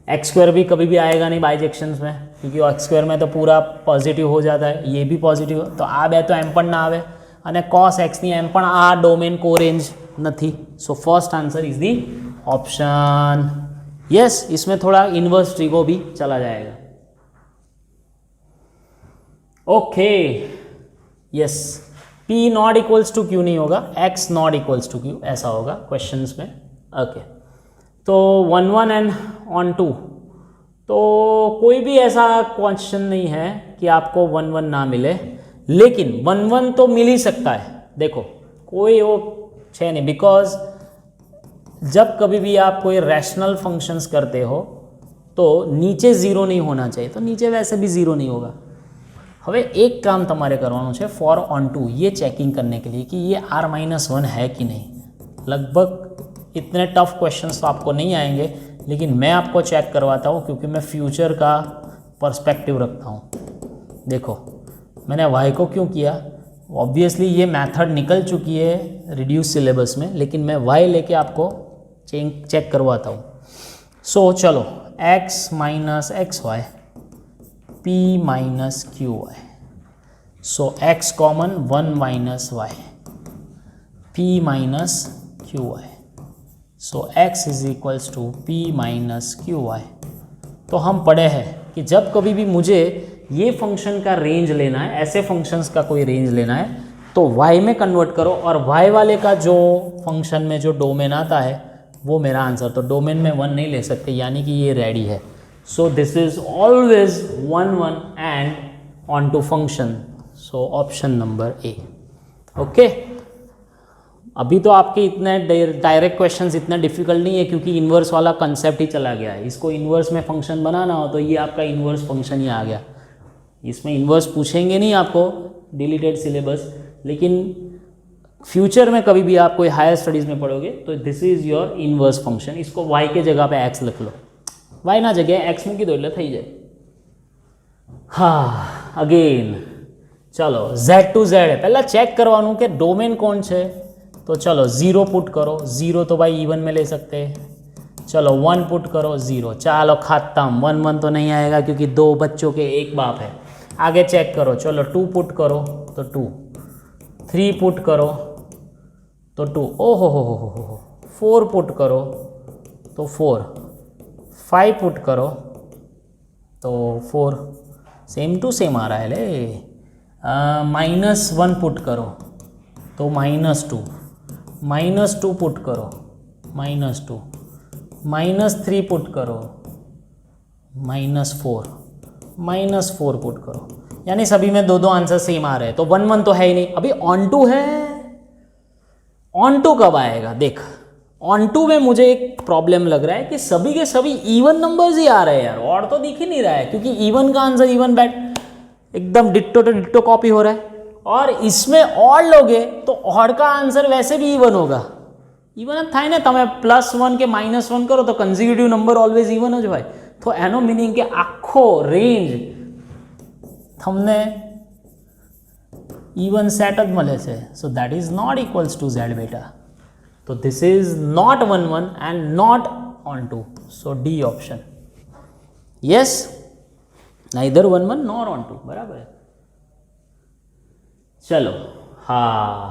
एक्स स्क्वायर भी कभी भी आएगा नहीं बाइजेक्शंस में, क्योंकि एक्स स्क्वायर में तो पूरा पॉजिटिव हो जाता है, ये भी पॉजिटिव, तो आ बे तो एम पण ना आवे, અને cos x ની એમ પણ આ ડોમેન કો રેન્જ નથી। So first answer is D option. Yes, इसमें थोड़ा इन्वर्स ट्रिगो भी चला जाएगा। Okay, yes, P not equals to Q नहीं होगा, X not equals to Q ऐसा होगा क्वेश्चंस में। ओके, तो 1 1 एंड ऑन 2, तो कोई भी ऐसा क्वेश्चन नहीं है कि आपको 1 1 ना मिले, लेकिन 1 1 तो मिल ही सकता है। देखो, कोई वो है नहीं, बिकॉज जब कभी भी आप कोई रैशनल फंक्शंस करते हो तो नीचे 0 नहीं होना चाहिए, तो नीचे वैसे भी 0 नहीं होगा। હવે એક કામ તમારે કરવાનું છે ફોર ઓન ટू, ये चेकिंग करने के लिए कि ये r-1 है कि नहीं। लगभग इतने टफ क्वेश्चंस तो आपको नहीं आएंगे, लेकिन मैं आपको चेक करवाता हूँ, क्योंकि मैं फ्यूचर का पर्सपेक्टिव रखता हूँ। देखो, मैंने y को क्यों किया, ऑब्वियसली ये मेथड निकल चुकी है रिड्यूस सिलेबस में, लेकिन मैं y लेके आपको चेक करवाता हूँ। सो चलो, x minus x y p minus q y, so x common 1 minus y, p minus q y, so x is equals to p minus q y. तो हम पढ़े हैं कि जब कभी भी मुझे ये फंक्शन का रेंज लेना है, ऐसे फंक्शंस का कोई रेंज लेना है, तो y में कन्वर्ट करो, और y वाले का जो फंक्शन में जो डोमेन आता है वो मेरा आंसर। तो डोमेन में 1 नहीं ले सकते, यानी कि ये रेडी है। So this is always 1 1 and onto function, so option number A. Okay, अभी तो आपके इतने डायरेक्ट क्वेश्चंस इतना डिफिकल्ट नहीं है, क्योंकि इन्वर्स वाला कंसेप्ट ही चला गया है। इसको इन्वर्स में फंक्शन बनाना हो तो ये आपका इन्वर्स फंक्शन ही आ गया। इसमें इन्वर्स पूछेंगे नहीं आपको, डिलीटेड सिलेबस, लेकिन फ्यूचर में कभी भी आप कोई हायर स्टडीज़ में पढ़ोगे तो this is your inverse function. इसको y के जगह पे x लिख लो, y ना जगह x મૂકી દો એટલે થઈ જાય। हाँ, अगेन चलो z टू z है, पहला चेक करवानू कि डोमेन कौन है। तो चलो 0 पुट करो, 0 तो भाई E1 में ले सकते हैं। चलो 1 पुट करो, 0, चलो खत्म। 1 1 तो नहीं आएगा, क्योंकि 2 बच्चों के एक बाप है। आगे चेक करो, चलो 2 पुट करो तो 2, 3 पुट करो तो 2, ओहो हो, 4 पुट करो तो 4, 5 पुट करो तो 4, सेम टू सेम आ रहा है ले। -1 पुट करो तो -2, -2 पुट करो -2, -3 पुट करो -4, -4 पुट करो, यानी सभी में 2 आंसर सेम आ रहे हैं। तो 1 1 तो है ही नहीं। अभी ऑन टू है, ऑन टू कब आएगा? देख, ऑन टू में मुझे एक प्रॉब्लम लग रहा है कि सभी के सभी इवन नंबर्स ही आ रहे हैं यार, और तो दिख ही नहीं रहा है, क्योंकि इवन का आंसर इवन बैट एकदम डिट्टो टू डिट्टो कॉपी हो रहा है। और इसमें ऑड लोगे तो ऑड का आंसर वैसे भी इवन होगा, ઇવન જ થાય ને, તમે +1 કે -1 કરો તો કન્ઝિક્યુટિવ નંબર ઓલવેઝ ઇવન જ હોય. તો એનો મિનિંગ કે આખો રેન્જ તમને ઇવન સેટ જ મળે છે. So that is not equals to z બેટા. તો this is not 1 1 and not onto 2. So D option. Yes, neither 1 1 nor onto 2. बराबर है. चलो हाँ,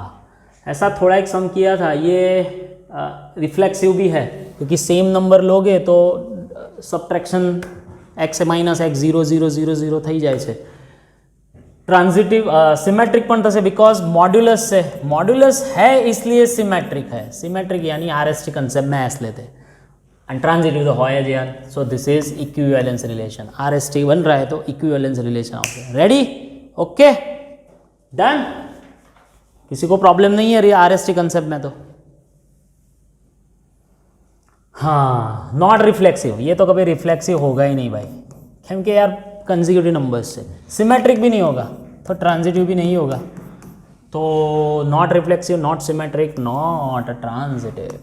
ऐसा थोड़ा एक सम किया था. ये रिफ्लेक्सिव भी है क्योंकि सेम नंबर लोगे तो सब्ट्रैक्शन x माइनस x 0 0 0 0 થઈ જાય છે. ट्रांजिटिव सिमेट्रिक पण થશે बिकॉज मॉड्यूलस से, मॉड्यूलस है इसलिए सिमेट्रिक है. सिमेट्रिक यानी RST कंसेप्ट में ऐसे लेते हैं. एंड ट्रांजिटिव तो है जी यार. सो this is equivalence relation. RST बन रहा है तो इक्विवेलेंस रिलेशन आओगे. रेडी? Okay done. किसी को प्रॉब्लम नहीं है RST कंसेप्ट में? तो हाँ, नॉट रिफ्लेक्सिव. ये तो कभी रिफ्लेक्सिव होगा ही नहीं भाई, क्योंकि यार कंसेक्यूटिव नंबर्स से. सिमेट्रिक भी नहीं होगा तो ट्रांजिटिव भी नहीं होगा. तो not reflexive, not symmetric, not transitive.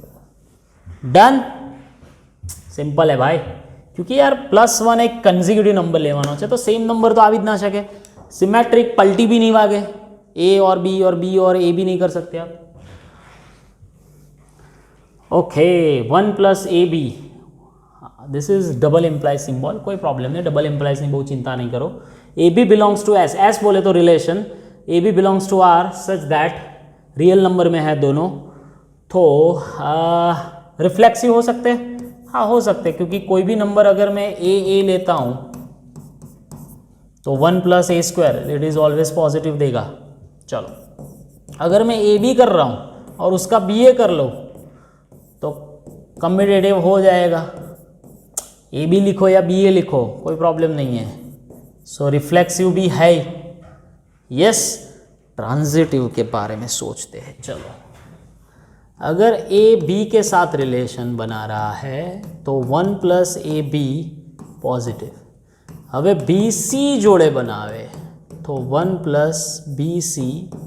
Done. Simple है भाई, क्योंकि यार +1 एक कंसेक्यूटिव नंबर लेवानो છે तो सेम नंबर तो આવી જ ना सके. सिमेट्रिक पलटी भी नहीं वागे. A और B और B और A भी नहीं कर सकते आप. Okay, 1 + AB. This is double implies symbol. कोई प्रॉब्लम नहीं, डबल इम्प्लाइज नहीं, बहुत चिंता नहीं करो. AB belongs to S. S बोले तो रिलेशन. AB belongs to R such that real number में है दोनों. तो रिफ्लेक्सिव हो सकते हैं. हाँ हो सकते हैं, क्योंकि कोई भी नंबर अगर मैं A लेता हूँ तो 1 + A² it is always positive देगा. चलो, अगर मैं AB कर रहा हूँ और उसका BA कर लो तो कम्यूटेटिव हो जाएगा. AB लिखो या BA लिखो, कोई प्रॉब्लम नहीं है. सो रिफ्लेक्सिव भी है. यस, ट्रांजिटिव के बारे में सोचते हैं. चलो, अगर A B के साथ रिलेशन बना रहा है तो 1 + AB पॉजिटिव. હવે BC जोड़े बनावे तो 1 + BC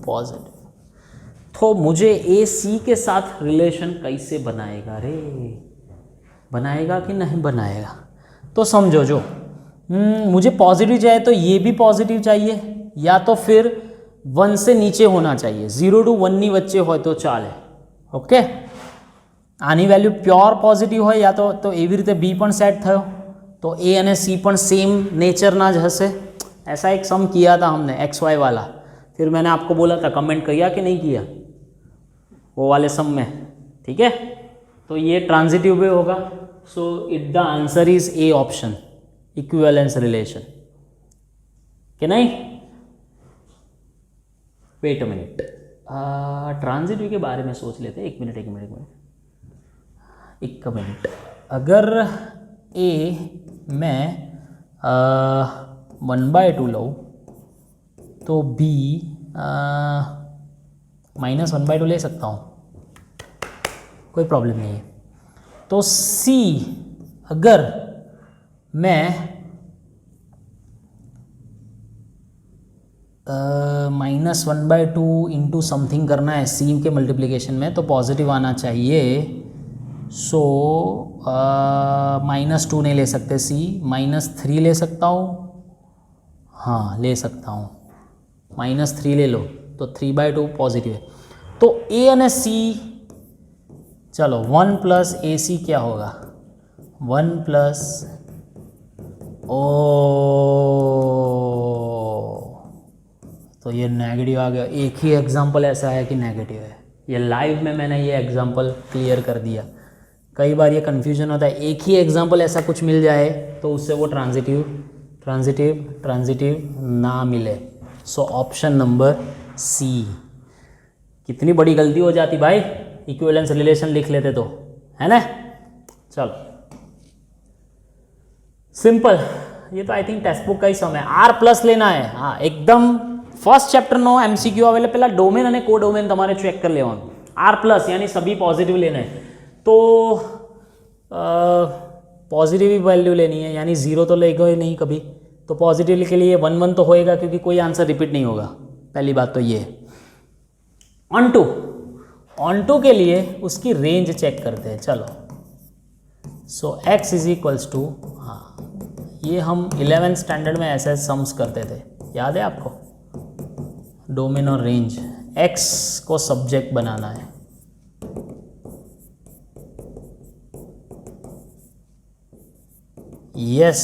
पॉजिटिव. तो मुझे AC के साथ रिलेशन कैसे बनाएगा रे? बनाएगा कि नहीं बनाएगा? तो समझो, जो मुझे पॉजिटिव चाहिए तो ये भी पॉजिटिव चाहिए, या तो फिर 1 से नीचे होना चाहिए. 0 to 1 ની વચ્ચે હોય તો ચાલે. ઓકે, આની વેલ્યુ પ્યોર પોઝિટિવ હોય યા તો એવી રીતે બી પણ સેટ થયો तो A અને C પણ सेम नेचरना ज हसे. ऐसा एक सम किया था हमने XY वाला. फिर मैंने आपको बोला था, कमेंट किया कि नहीं किया वो वाले सम में. ठीक है, तो ये ट्रांजिटिव भी होगा. So it the answer is A option, equivalence relation. कि नहीं? वेट अ मिनट, ट्रांजिटिव के बारे में सोच लेते हैं. एक मिनट. अगर A मैं 1/2 लूँ तो B -1/2 ले सकता हूँ, कोई प्रॉब्लम नहीं है. तो C अगर मैं -1/2 इंटू समथिंग करना है C के मल्टीप्लिकेशन में तो पॉजिटिव आना चाहिए. सो -2 नहीं ले सकते. C -3 ले सकता हूँ. हाँ ले सकता हूँ, -3 ले लो तो 3/2 पॉजिटिव है. तो A और C, चलो 1 + AC क्या होगा? 1 + O. तो ये नेगेटिव आ गया. एक ही एग्जाम्पल ऐसा है कि नेगेटिव है. ये लाइव में मैंने ये एग्जाम्पल क्लियर कर दिया. कई बार ये कन्फ्यूजन होता है, एक ही एग्जाम्पल ऐसा कुछ मिल जाए तो उससे वो ट्रांजिटिव ना मिले. सो ऑप्शन नंबर C. कितनी बड़ी गलती हो जाती भाई, इक्विवेलेंस रिलेशन लिख लेते तो, है ना? चलो सिंपल. ये तो आई थिंक टेक्स्ट बुक का ही सम है. R+ लेना है. हाँ एकदम फर्स्ट चैप्टर नो MCQ आवेले पहला डोमेन અને कोडोमेन તમારે चेक कर लेવાનું. R+ यानी सभी पॉजिटिव लेना है. तो पॉजिटिव ही वैल्यू लेनी है, यानी 0 तो लेगा ही नहीं कभी. तो पॉजिटिव के लिए 1 1 तो होएगा, क्योंकि कोई आंसर रिपीट नहीं होगा. पहली बात तो ये है. ऑन टू ऑन टू के लिए उसकी रेंज चेक करते हैं। चलो, सो x इज इक्वल्स टू, हाँ ये हम 11th स्टैंडर्ड में ऐसे सम्स करते थे, याद है आपको? डोमेन और रेंज, x को सब्जेक्ट बनाना है, यस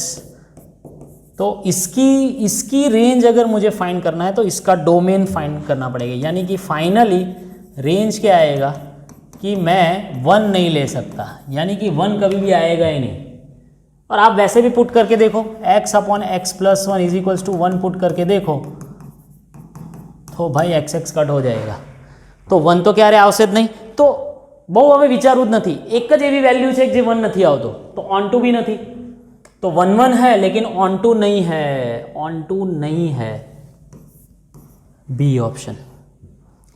तो इसकी रेंज अगर मुझे फाइंड करना है तो इसका डोमेन फाइंड करना पड़ेगा। यानी कि फाइनली रेंज क्या आएगा कि मैं 1 नहीं ले सकता, यानी कि 1 कभी भी आएगा ही नहीं। और आप वैसे भी पुट करके देखो, x upon x plus 1 is equals to 1 put करके देखो तो भाई x कट हो जाएगा। तो 1 तो ક્યારે આવશે જ નહીં, તો બહુ હવે વિચારવું જ નથી, એક જ એવી વેલ્યુ છે જે 1 નથી આવતો, તો ऑन टू भी નથી, तो 1 1 है लेकिन ऑन टू नहीं है, ऑन टू नहीं है, बी ऑप्शन।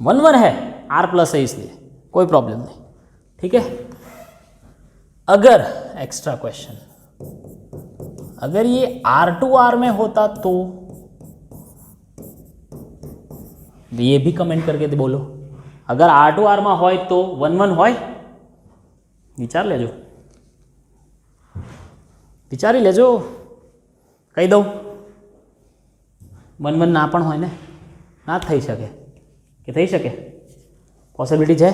1 1 है, आर प्लस है इसलिए कोई प्रॉब्लम नहीं, ठीक है। अगर एक्स्ट्रा क्वेश्चन, अगर ये R2R में होता तो ये भी कमेंट करके बोलो, अगर R2R में होय तो 1 1 होय, विचार लेजो, विचारी लेजो, कही दઉં 1 1 ના પણ હોય ને, ના થઈ શકે કે થઈ શકે, પોસિબિલિટી છે,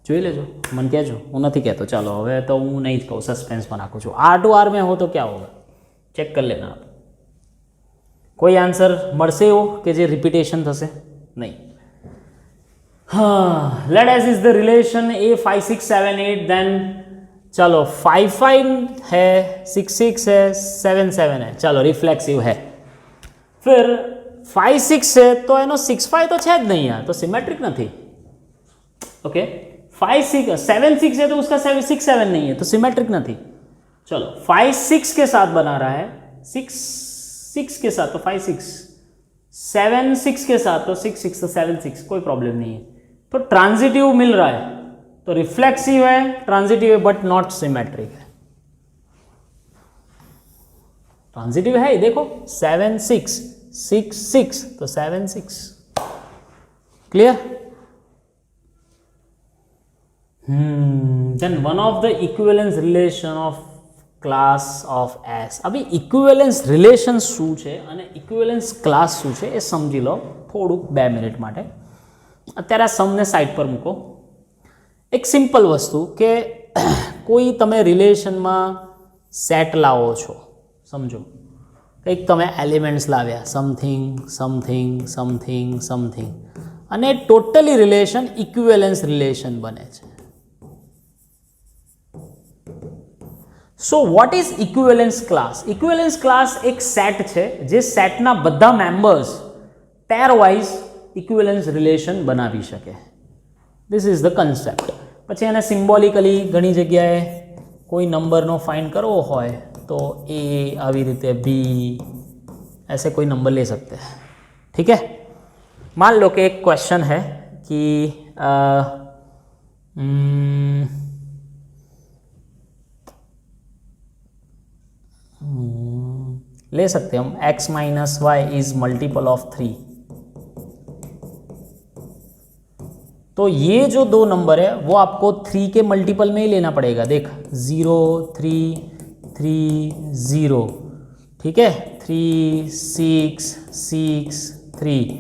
જોઈ લેજો, મને કહેજો, હું નથી કહેતો। ચાલો હવે તો હું નહીં જ કહું, સસ્પેન્સમાં નાખું છું। R2R में हो तो क्या होगा, चेक कर लेना आप। कोई आंसर મળશે એવો કે જે રિપીટેશન થશે નહીં। हाँ, let S is the relation A5 6 7 8, then चलो 5 5 है, 6 6 है, 7 7 है, चलो रिफ्लेक्सिव है। फिर 5 6 है तो एनो 6 5 तो है ज नहीं यार, तो सिमेट्रिक नहीं। ओके, 5 6 7 6 है तो उसका 6 7 नहीं है, तो सिमेट्रिक नहीं। चलो 5 6 के साथ बना रहा है, 6 6 के साथ तो 5 6, 7 6 के साथ तो 6 6 तो 7 6, कोई प्रॉब्लम नहीं है। तो ट्रांजिटिव मिल रहा है, तो रिफ्लेक्सिव है, ट्रांजिटिव है, बट नॉट सिमेट्रिक है। ट्रांजिटिव है, देखो 7 6 6 6 तो 7 6, clear. Then one of the equivalence relation of class of S. अभी इक्विवेलेंस रिलेशन शू है અને इक्विवेलेंस क्लास शू है એ समझी लो थोड़ું 2 મિનિટ માટે। અત્યારે આ સમને સાઈડ પર મૂકો। एक सिंपल वस्तु के कोई तमे रिलेशन में सेट लावो छो, समझो कंईक तमे elements लाव्या, something something something something, अने टोटली रिलेशन इक्विवेलेंस रिलेशन बने छे। So what is equivalence class? Equivalence class एक सेट है जे सेटना बधा मेम्बर्स पेर वाइज इक्विवेलेंस रिलेशन बनावी शके। This is the concept. પછી એને સિમ્બોલિકલી ઘણી જગ્યાએ કોઈ નંબરનો ફાઇન્ડ કરવો હોય તો એ આવી રીતે બી ऐसे कोई नंबर ले सकते हैं, ठीक है। मान लो कि एक क्वेश्चन है कि ले सकते हैं हम x minus y is multiple of 3। तो ये जो दो नंबर है वो आपको 3 के मल्टीपल में ही लेना पड़ेगा। देख 0 3 3 0, ठीक है, 3 6 6 3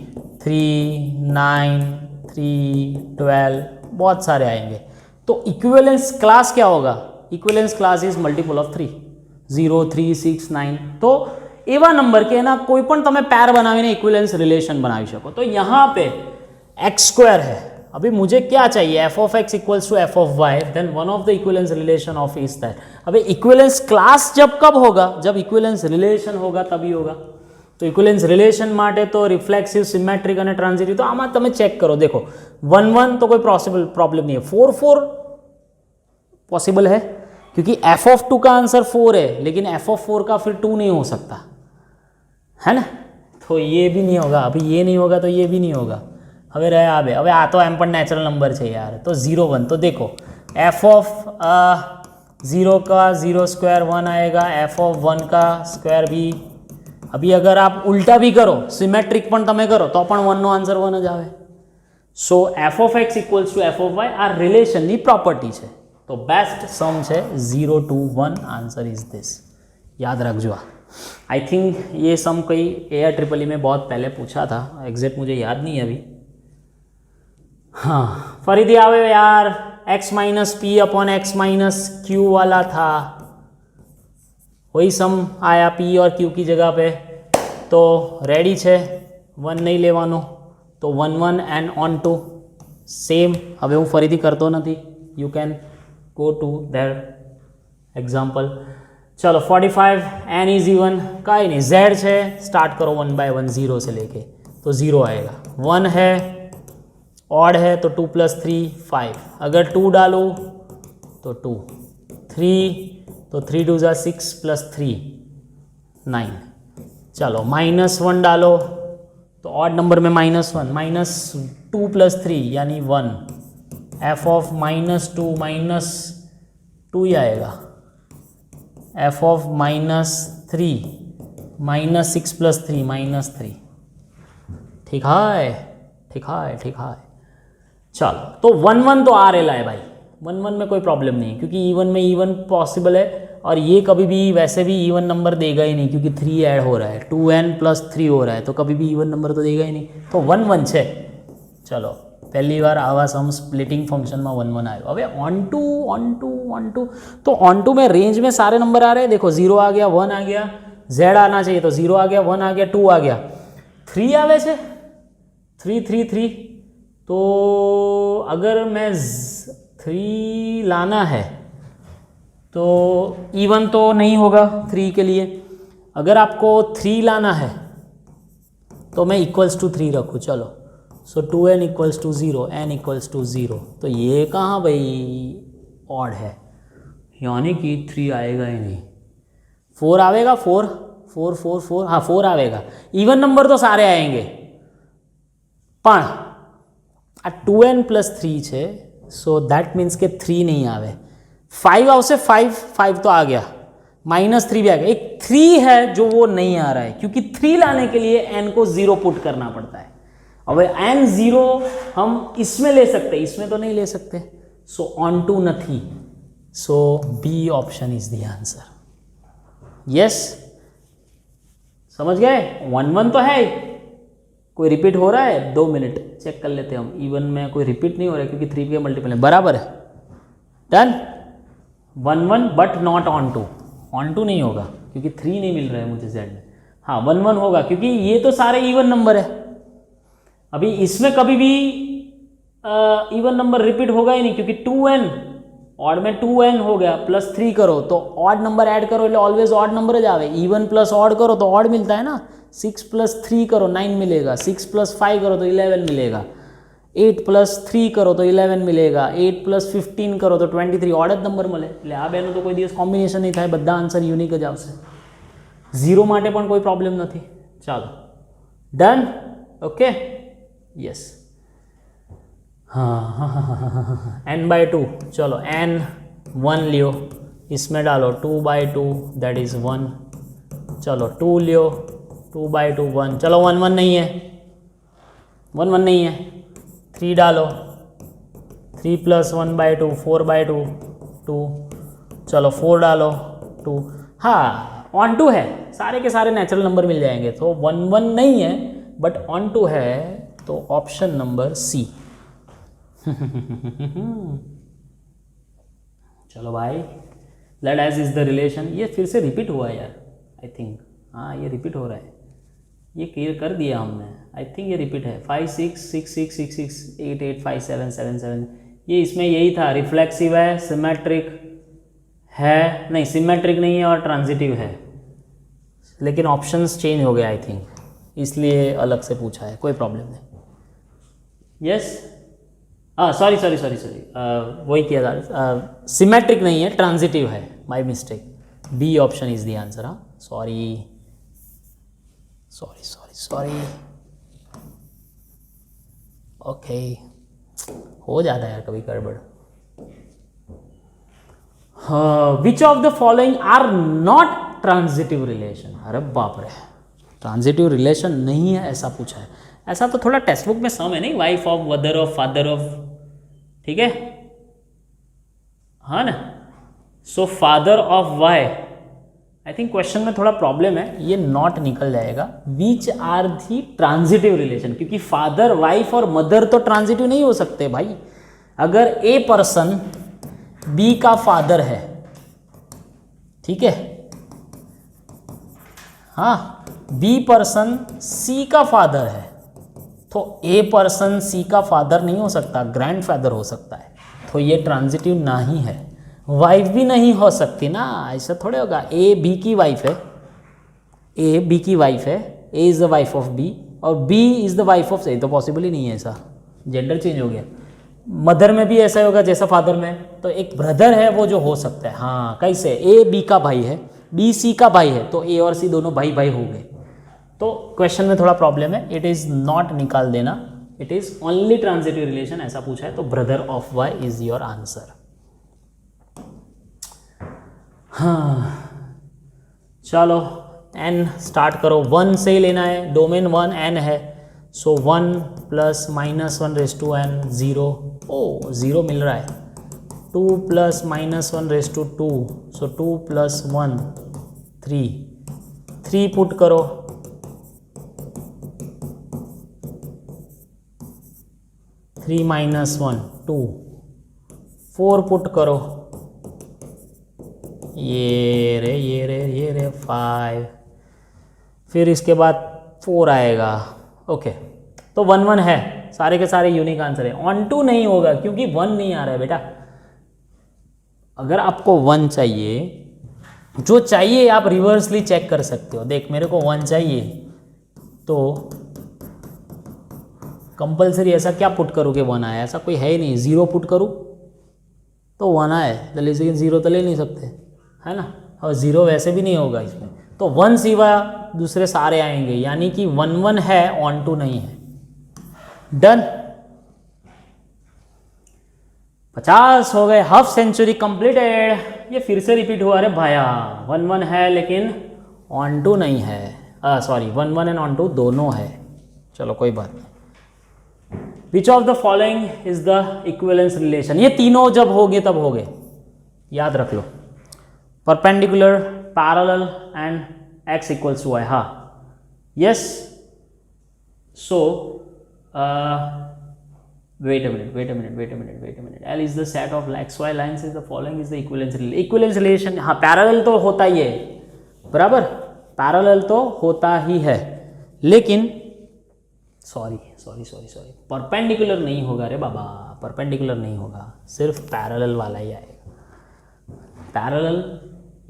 3 9 3 12, बहुत सारे आएंगे। तो इक्विवेलेंस क्लास क्या होगा? Equivalence class is multiple of 3, 0 3 6 9। तो एवा नंबर के ना कोई पण तमे पेर बनावीने इक्विवेलेंस रिलेशन बनावी शको। तो यहाँ पे x² है, अभी मुझे क्या चाहिए, f of x equals to f of y, then one of the equivalence relation of is that. अभी इक्विवेलेंस क्लास जब कब होगा? जब इक्विवेलेंस रिलेशन होगा तभी होगा। तो इक्विवेलेंस रिलेशन माटे तो रिफ्लेक्सिव, सिमेट्रिक और ट्रांजिटिव, तो आमा तमे चेक करो। देखो 1 1 तो कोई प्रॉब्लम नहीं है, 4 4 पॉसिबल है क्योंकि एफ ऑफ 2 का आंसर 4 है, लेकिन एफ ऑफ 4 का फिर 2 नहीं हो सकता है ना, तो ये भी नहीं होगा। अभी ये नहीं होगा तो ये भी नहीं होगा। હવે રહે આ બે, હવે આ તો એમ પણ નેચરल नंबर છે यार। तो 0 1, तो देखो एफ ऑफ 0 का 0 स्क्वायर 1 आएगा, एफ ऑफ 1 का स्क्वायर भी। अभी अगर आप उल्टा भी करो, सिमेट्रिक पण तमे करो तो पण 1 नो आंसर 1 ज आवे। So F of X equals to F of Y આ રિલેશનની પ્રોપર્ટી છે. તો બેસ્ટ સમ છે 0 to 1. Answer is this. याद रखो. आई थिंक ये सम कई AR में बहुत पहले पूछा था, एग्जैक्ट मुझे याद नहीं है अभी. हाँ फरीदी आवे यार. x minus P upon x minus Q वाला था, वही सम आया p और q की जगह पे. तो रेडी है, 1 नहीं लेवानो तो 1 1 एंड ऑन टू सेम. હવે હું ફરીથી કરતો નથી, you can go to their example. चलो 45 एन इज इवन कहीं नहीं, z है स्टार्ट करो 1 by 1 0 से लेके तो 0 आएगा. 1 है ऑड है तो 2 + 3 5. अगर 2 डालो तो 2, 3 तो 3 2 = 6 + 3 9. चलो -1 डालो तो ऑड नंबर में -1 -2 + 3 यानी 1. एफ ऑफ -2 -2 ही आएगा. F of -3 -6 + 3 -3. ठीक है, ठीक है, ठीक है. चलो तो 1 1 तो आ रहा है भाई, 1 1 में कोई प्रॉब्लम नहीं है क्योंकि इवन में इवन पॉसिबल है. और ये कभी भी वैसे भी इवन नंबर देगा ही नहीं क्योंकि 3 ऐड हो रहा है, 2n + 3 हो रहा है तो कभी भी इवन नंबर तो देगा ही नहीं. तो 1 1 है. चलो पहली बार आवा सम स्प्लिटिंग फंक्शन में 1 1 आयो. હવે ऑन टू तो ऑन टू में रेंज में सारे नंबर आ रहे हैं. देखो 0 आ गया, 1 आ गया, z आना चाहिए तो 0 आ गया, 1 आ गया, 2 आ गया, 3 आवे छे 3 3 3. तो अगर मैं 3 लाना है तो इवन तो नहीं होगा 3 के लिए. अगर आपको 3 लाना है तो मैं =3 रखूँ. चलो सो 2n = 0, n = 0. तो ये कहाँ भाई ऑड है, यानी कि 3 आएगा ही नहीं. 4 आवेगा, 4 4 4 4 हाँ 4 आवेगा. इवन नंबर तो सारे आएंगे પણ આ 2n + 3 છે. सो दैट मीन्स के 3 नहीं आवे. 5 आवશે, 5 तो आ गया, -3 भी आ गया. एक 3 है जो वो नहीं आ रहा है क्योंकि 3 लाने के लिए n को 0 पुट करना पड़ता है. अब n 0 हम इसमें ले सकते, इसमें तो नहीं ले सकते. सो ऑन टू नहीं. So B option is the answer. Yes समझ गए. 1 1 तो है. कोई रिपीट हो रहा है? 2 मिनट चेक कर लेते हैं हम. इवन में कोई रिपीट नहीं हो रहा है क्योंकि 3 के मल्टीपल है. बराबर है. Done. 1 1 but not onto. Onto नहीं होगा क्योंकि 3 नहीं मिल रहा है मुझे z में. हाँ 1 1 होगा क्योंकि ये तो सारे इवन नंबर है. अभी इसमें कभी भी इवन नंबर रिपीट होगा ही नहीं क्योंकि 2n ऑड में 2n हो गया, +3 करो तो ऑड नंबर ऐड करो એટલે ऑलवेज ऑड नंबर ज आवे. इवन प्लस ऑड करो तो ऑड मिलता है ना. 6 + 3 करो 9 मिलेगा, 6 + 5 करो तो 11 मिलेगा, 8 + 3 करो तो 11 मिलेगा, 8 + 15 करो तो 23 ऑड ज नंबर મળે. એટલે આ બેનો તો કોઈ દિવસ કોમ્બિનેશન નહીં થાય, બધા આન્સર યુનિક જ આવશે. 0 માટે પણ કોઈ પ્રોબ્લેમ નથી. ચાલો ડન. Okay yes. हाँ n/2. चलो n 1 लियो, इसमें डालो 2/2 दैट इज़ 1. चलो 2 लियो, 2/2 1. चलो 1 1 नहीं है, 1 1 नहीं है. 3 डालो, 3 + 1/2 4/2 2. चलो 4 डालो 2. हाँ ऑन टू है, सारे के सारे नेचुरल नंबर मिल जाएंगे. तो 1 1 नहीं है बट ऑन टू है. तो ऑप्शन नंबर सी. चलो भाई let S is the relation. ये फिर से रिपीट हुआ है यार आई थिंक. हाँ ये रिपीट हो रहा है, ये क्लियर कर दिया हमने. आई थिंक ये रिपीट है. 5 6 6 6 6 6 8 8 5 7 7 7. ये इसमें यही था. रिफ्लेक्सिव है, सिमेट्रिक है, नहीं सिमेट्रिक नहीं है और ट्रांजिटिव है. लेकिन ऑप्शंस चेंज हो गए आई थिंक, इसलिए अलग से पूछा है. कोई प्रॉब्लम नहीं. यस सॉरी वही किया था. सिमेट्रिक नहीं है, ट्रांजिटिव है. My mistake. B option is the answer. हाँ सॉरी. ओके हो जाता है यार कभी गड़बड़. Which of the following are not transitive relation. अरे बाप रे, ट्रांजिटिव रिलेशन नहीं है ऐसा पूछा है. ऐसा तो थोड़ा टेक्स्ट बुक में सम है नहीं, wife of, mother of, father of, ठीक है, हाँ ना। So father of y, I think question में थोड़ा प्रॉब्लम है, ये नॉट निकल जाएगा। Which are the transitive relation, क्योंकि फादर, वाइफ और मदर तो ट्रांजिटिव नहीं हो सकते भाई। अगर ए पर्सन बी का फादर है, ठीक है, हाँ, बी पर्सन सी का फादर है, तो ए पर्सन सी का फादर नहीं हो सकता, ग्रैंड फादर हो सकता है, तो ये ट्रांजिटिव नहीं है। वाइफ भी नहीं हो सकती ना, ऐसा थोड़े होगा। ए बी की वाइफ है, ए बी की वाइफ है, A is the wife of B और B is the wife of A, तो पॉसिबल ही नहीं है, ऐसा जेंडर चेंज हो गया। मदर में भी ऐसा ही होगा जैसा फादर में, तो एक ब्रदर है वो जो हो सकता है। हाँ, कैसे, ए बी का भाई है, बी सी का भाई है, तो ए और सी दोनों भाई भाई हो गए। तो क्वेश्चन में थोड़ा प्रॉब्लम है, इट इज़ नॉट निकाल देना, it is only transitive relation ऐसा पूछा है, तो brother of y is your answer. हाँ चलो, एन स्टार्ट करो, 1 से लेना है, डोमेन 1 एन है, सो 1 + -1 रेज़ टू n 0, ओ 0 मिल रहा है। 2 + -1 रेज़ टू 2, सो 2 + 1 3, 3 पुट करो, 3 - 1 2, 4 पुट करो, ये रे 5, फिर इसके बाद 4 आएगा। ओके, तो 1 1 है, सारे के सारे यूनिक आंसर है। ऑन टू नहीं होगा क्योंकि 1 नहीं आ रहा है बेटा। अगर आपको 1 चाहिए, जो चाहिए आप रिवर्सली चेक कर सकते हो। देख, मेरे को 1 चाहिए तो कंपलसरी ऐसा क्या पुट करोगे 1 आया, ऐसा कोई है ही नहीं। 0 पुट करूँ तो 1 आए, लेकिन 0 तो ले नहीं सकते, है ना, और 0 वैसे भी नहीं होगा इसमें, तो 1 सिवा दूसरे सारे आएंगे, यानी कि 1 1 है, ऑन टू नहीं है। डन, 50 हो गए, हाफ सेंचुरी कंप्लीटेड। ये फिर से रिपीट हुआ, अरे भाया 1 1 है लेकिन ऑन टू नहीं है, सॉरी 1 1 एंड ऑन टू दोनों है। चलो कोई बात नहीं। Which of the following is the equivalence relation, ये तीनों जब होंगे तब होंगे, याद रख लो। Perpendicular, parallel and x equals to y, हाँ, yes. So wait a minute, L is the set of xy lines is the following is the equivalence relation, हाँ, पैरेलल तो होता ही है, बराबर, पैरेलल तो होता ही है, लेकिन सॉरी परपेंडिकुलर नहीं होगा रे बाबा, परपेंडिकुलर नहीं होगा, सिर्फ पैरेलल वाला ही आएगा। पैरेलल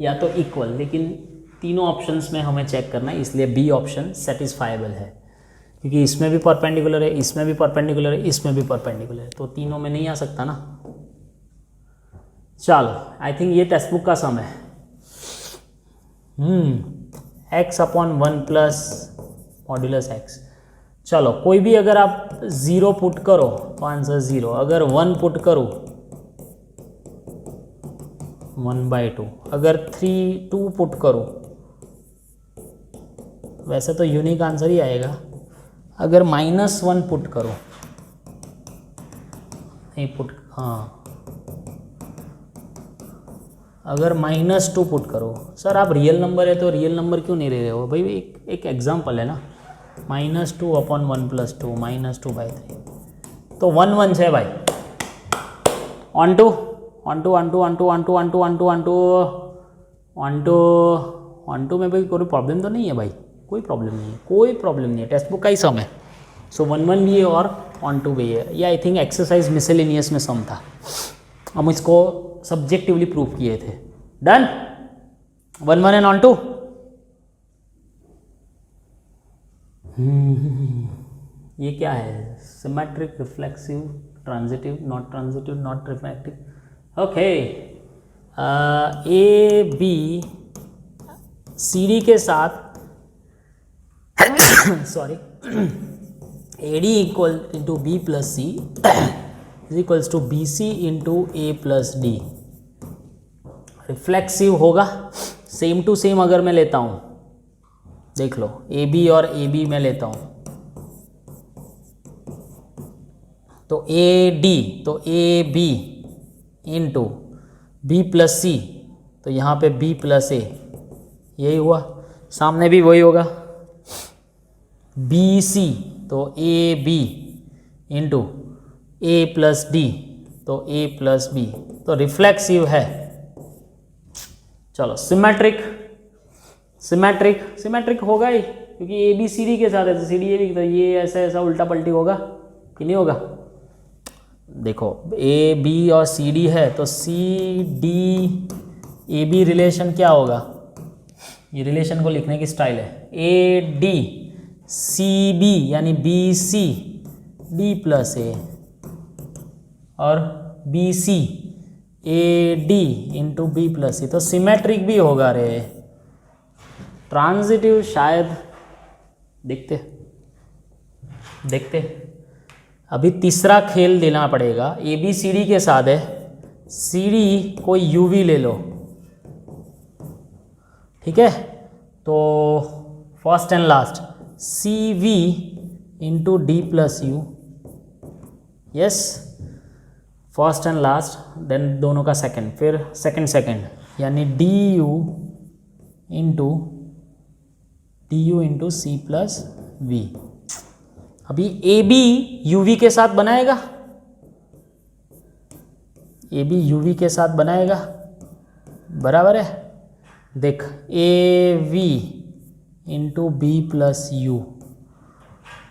या तो इक्वल, लेकिन तीनों ऑप्शंस में हमें चेक करना है, इसलिए बी ऑप्शन सेटिस्फाइबल है, क्योंकि इसमें भी परपेंडिकुलर है, इसमें भी परपेंडिकुलर है, इसमें भी परपेंडिकुलर है, तो तीनों में नहीं आ सकता ना। चलो, आई थिंक ये टेक्स्ट बुक का सम है। x/1 + modulus x। चलो, कोई भी अगर आप 0 पुट करो तो आंसर 0, अगर 1 पुट करो 1/2, अगर 2 पुट करो, वैसे तो यूनिक आंसर ही आएगा। अगर -1 पुट करो, नहीं पुट, हाँ, अगर -2 पुट करो, सर आप रियल नंबर है तो रियल नंबर क्यों नहीं ले रहे हो भाई, एक एग्जाम्पल है ना, -2/1 + 2 -2/3, तो 1 1 है भाई। ऑन टू में भाई कोई प्रॉब्लम तो नहीं है भाई, कोई प्रॉब्लम नहीं है, टेक्स्ट बुक का ही सम है। सो 1 1 भी है और ऑन टू भी है। ये आई थिंक एक्सरसाइज मिसलेनियस में सम था, हम इसको सब्जेक्टिवली प्रूव किए थे। Done, 1 1 and onto. ये क्या है, symmetric, reflexive, transitive, not reflexive. Okay, A B C D के साथ sorry AD equal into B plus C is equals to B C into A plus D. Reflexive होगा, same to same अगर मैं लेता हूँ, देख लो, ए बी और A B में लेता हूँ, तो ए डी, तो A B into B plus C, तो यहाँ पे बी प्लस ए, यही हुआ। सामने भी वही होगा। बी सी, तो A B into A plus D, तो ए प्लस बी, तो रिफ्लेक्सिव है। चलो सिमेट्रिक, सिमेट्रिक सिमेट्रिक होगा ही, क्योंकि ए बी सी डी के साथ है, तो सी डी ए बी, तो ये ऐसा ऐसा उल्टा पलटी होगा कि नहीं होगा। देखो ए बी और सी डी है, तो C D A B relation क्या होगा, ये रिलेशन को लिखने की स्टाइल है। ए डी सी बी यानी B C D plus A, और B C A D into B plus C, तो सिमेट्रिक भी होगा रे। ट्रांजिटिव शायद देखते देखते। अभी तीसरा खेल देना पड़ेगा। ए बी सी डी के साथ है, सी डी कोई यू वी ले लो, ठीक है। तो first and last C V into D plus U, yes, first and last, then दोनों का सेकंड, फिर सेकंड सेकंड, यानी D U into C plus V. अभी ए बी यू वी के साथ बनाएगा, ए बी यू वी के साथ बनाएगा, बराबर है। देख A V into B plus U,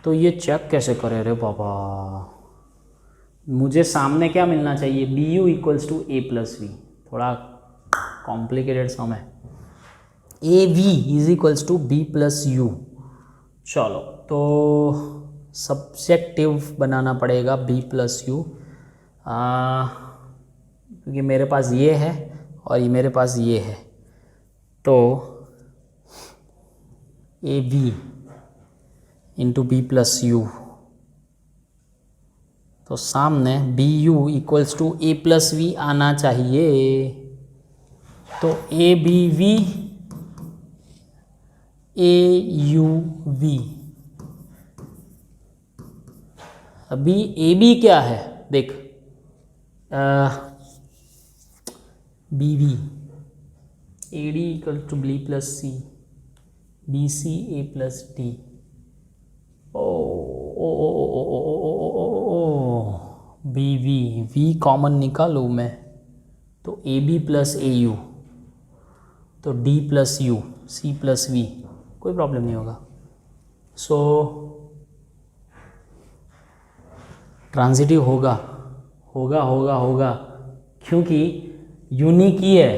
तो ये चेक कैसे करे रे बाबा। मुझे सामने क्या मिलना चाहिए, B U equals to A plus V, थोड़ा कॉम्प्लिकेटेड सम है। A V is equals to B plus U. चलो तो सब्जेक्टिव बनाना पड़ेगा बी प्लस यू, क्योंकि मेरे पास ये है और ये मेरे पास ये है, तो A B into B plus U, तो सामने B U equals to A plus V आना चाहिए। तो A B V A U V. अभी ए बी क्या है देख, B V A D equal to B plus C, B C A plus D. ओ ओ ओ ओ ओ ओ ओ, बी वी वी कॉमन निकालूँ मैं, तो A B plus A U, तो D plus you see plus we, कोई प्रॉब्लम नहीं होगा। सो ट्रांजिटिव होगा होगा होगा होगा, क्योंकि यूनिक ही है,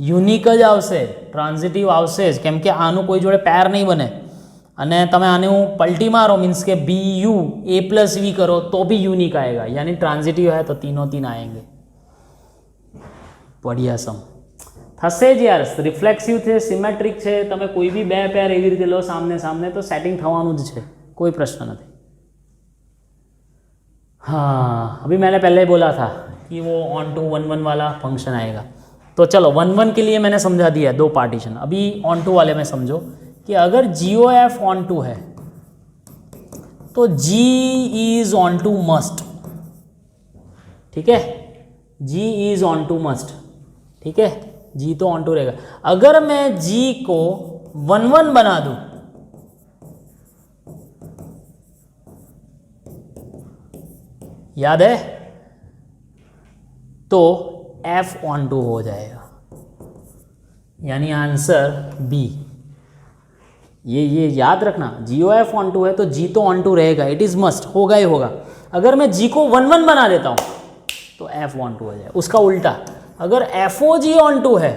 यूनिक જ આવશે, ટ્રાન્ઝિટિવ આવશે જ, કેમ કે આનું કોઈ જોડે પેર નહીં બને। અને તમે આને હું પલટી મારો મીન્સ કે બી યુ ए प्लस वी करो तो भी यूनिक आएगा, यानी ट्रांजिटिव है तो तीनों तीन आएंगे। बढ़िया सम થશે જ યાર। રિફ્લેક્સિવ છે, સિમેટ્રિક છે, તમે કોઈ બી બે પેર એવી રીતે લો સામને સામને તો સેટિંગ થવાનું જ છે, कोई प्रश्न नहीं। हाँ अभी मैंने पहले ही बोला था कि वो ऑन टू 1 1 वाला फंक्शन आएगा, तो चलो 1 1 के लिए मैंने समझा दिया दो पार्टीशन। अभी ऑन टू वाले में समझो कि अगर GOF ऑन टू है तो G is onto must, ठीक है, G is onto must, ठीक है, G तो ऑन टू रहेगा। अगर मैं G को 1 1 बना दूं, याद है, तो F ऑन टू हो जाएगा, यानी आंसर बी। ये याद रखना, GOF ऑन टू है तो G तो ऑन टू रहेगा, इट इज मस्ट, होगा ही होगा। अगर मैं G को 1 1 बना देता हूं तो F ऑन टू हो जाएगा। उसका उल्टा, अगर FOG ऑन टू है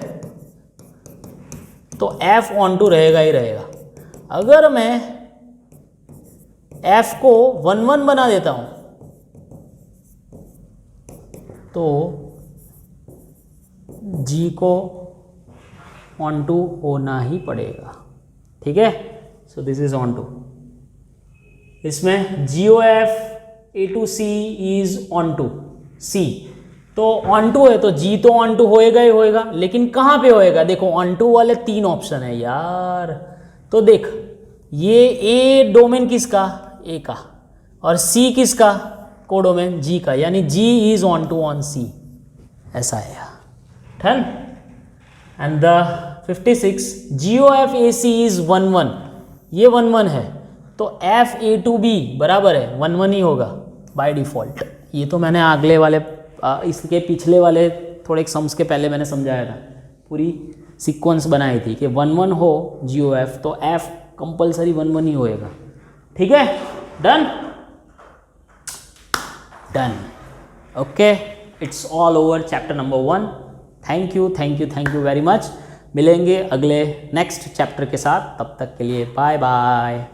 तो F ऑन टू रहेगा ही रहेगा। अगर मैं F को 1 1 बना देता हूं तो G को ऑन टू होना ही पड़ेगा, ठीक है। So this is onto. इसमें GOF A to C is onto C, तो ऑन टू है तो G तो ऑन टू होएगा ही होएगा, लेकिन कहाँ पे होएगा, देखो ऑन टू वाले 3 ऑप्शन है यार। तो देख ये A डोमेन किसका, A का, और C किसका, कोडोमेन जी का, यानी जी इज ऑन टू ऑन सी, ऐसा है done. And the 56 GOF-AC is 1 1, ये 1 1 है तो FA2B बराबर है 1 1 ही होगा बाय डिफॉल्ट। ये तो मैंने अगले वाले इसके पिछले वाले थोड़े सम्स के पहले मैंने समझाया था, पूरी सीक्वेंस बनाई थी कि 1 1 हो GOF तो F कंपलसरी 1 1 ही होएगा। ठीक है, done done. Okay, it's all over chapter number 1। Thank you very much. मिलेंगे अगले नेक्स्ट चैप्टर के साथ, तब तक के लिए बाय बाय।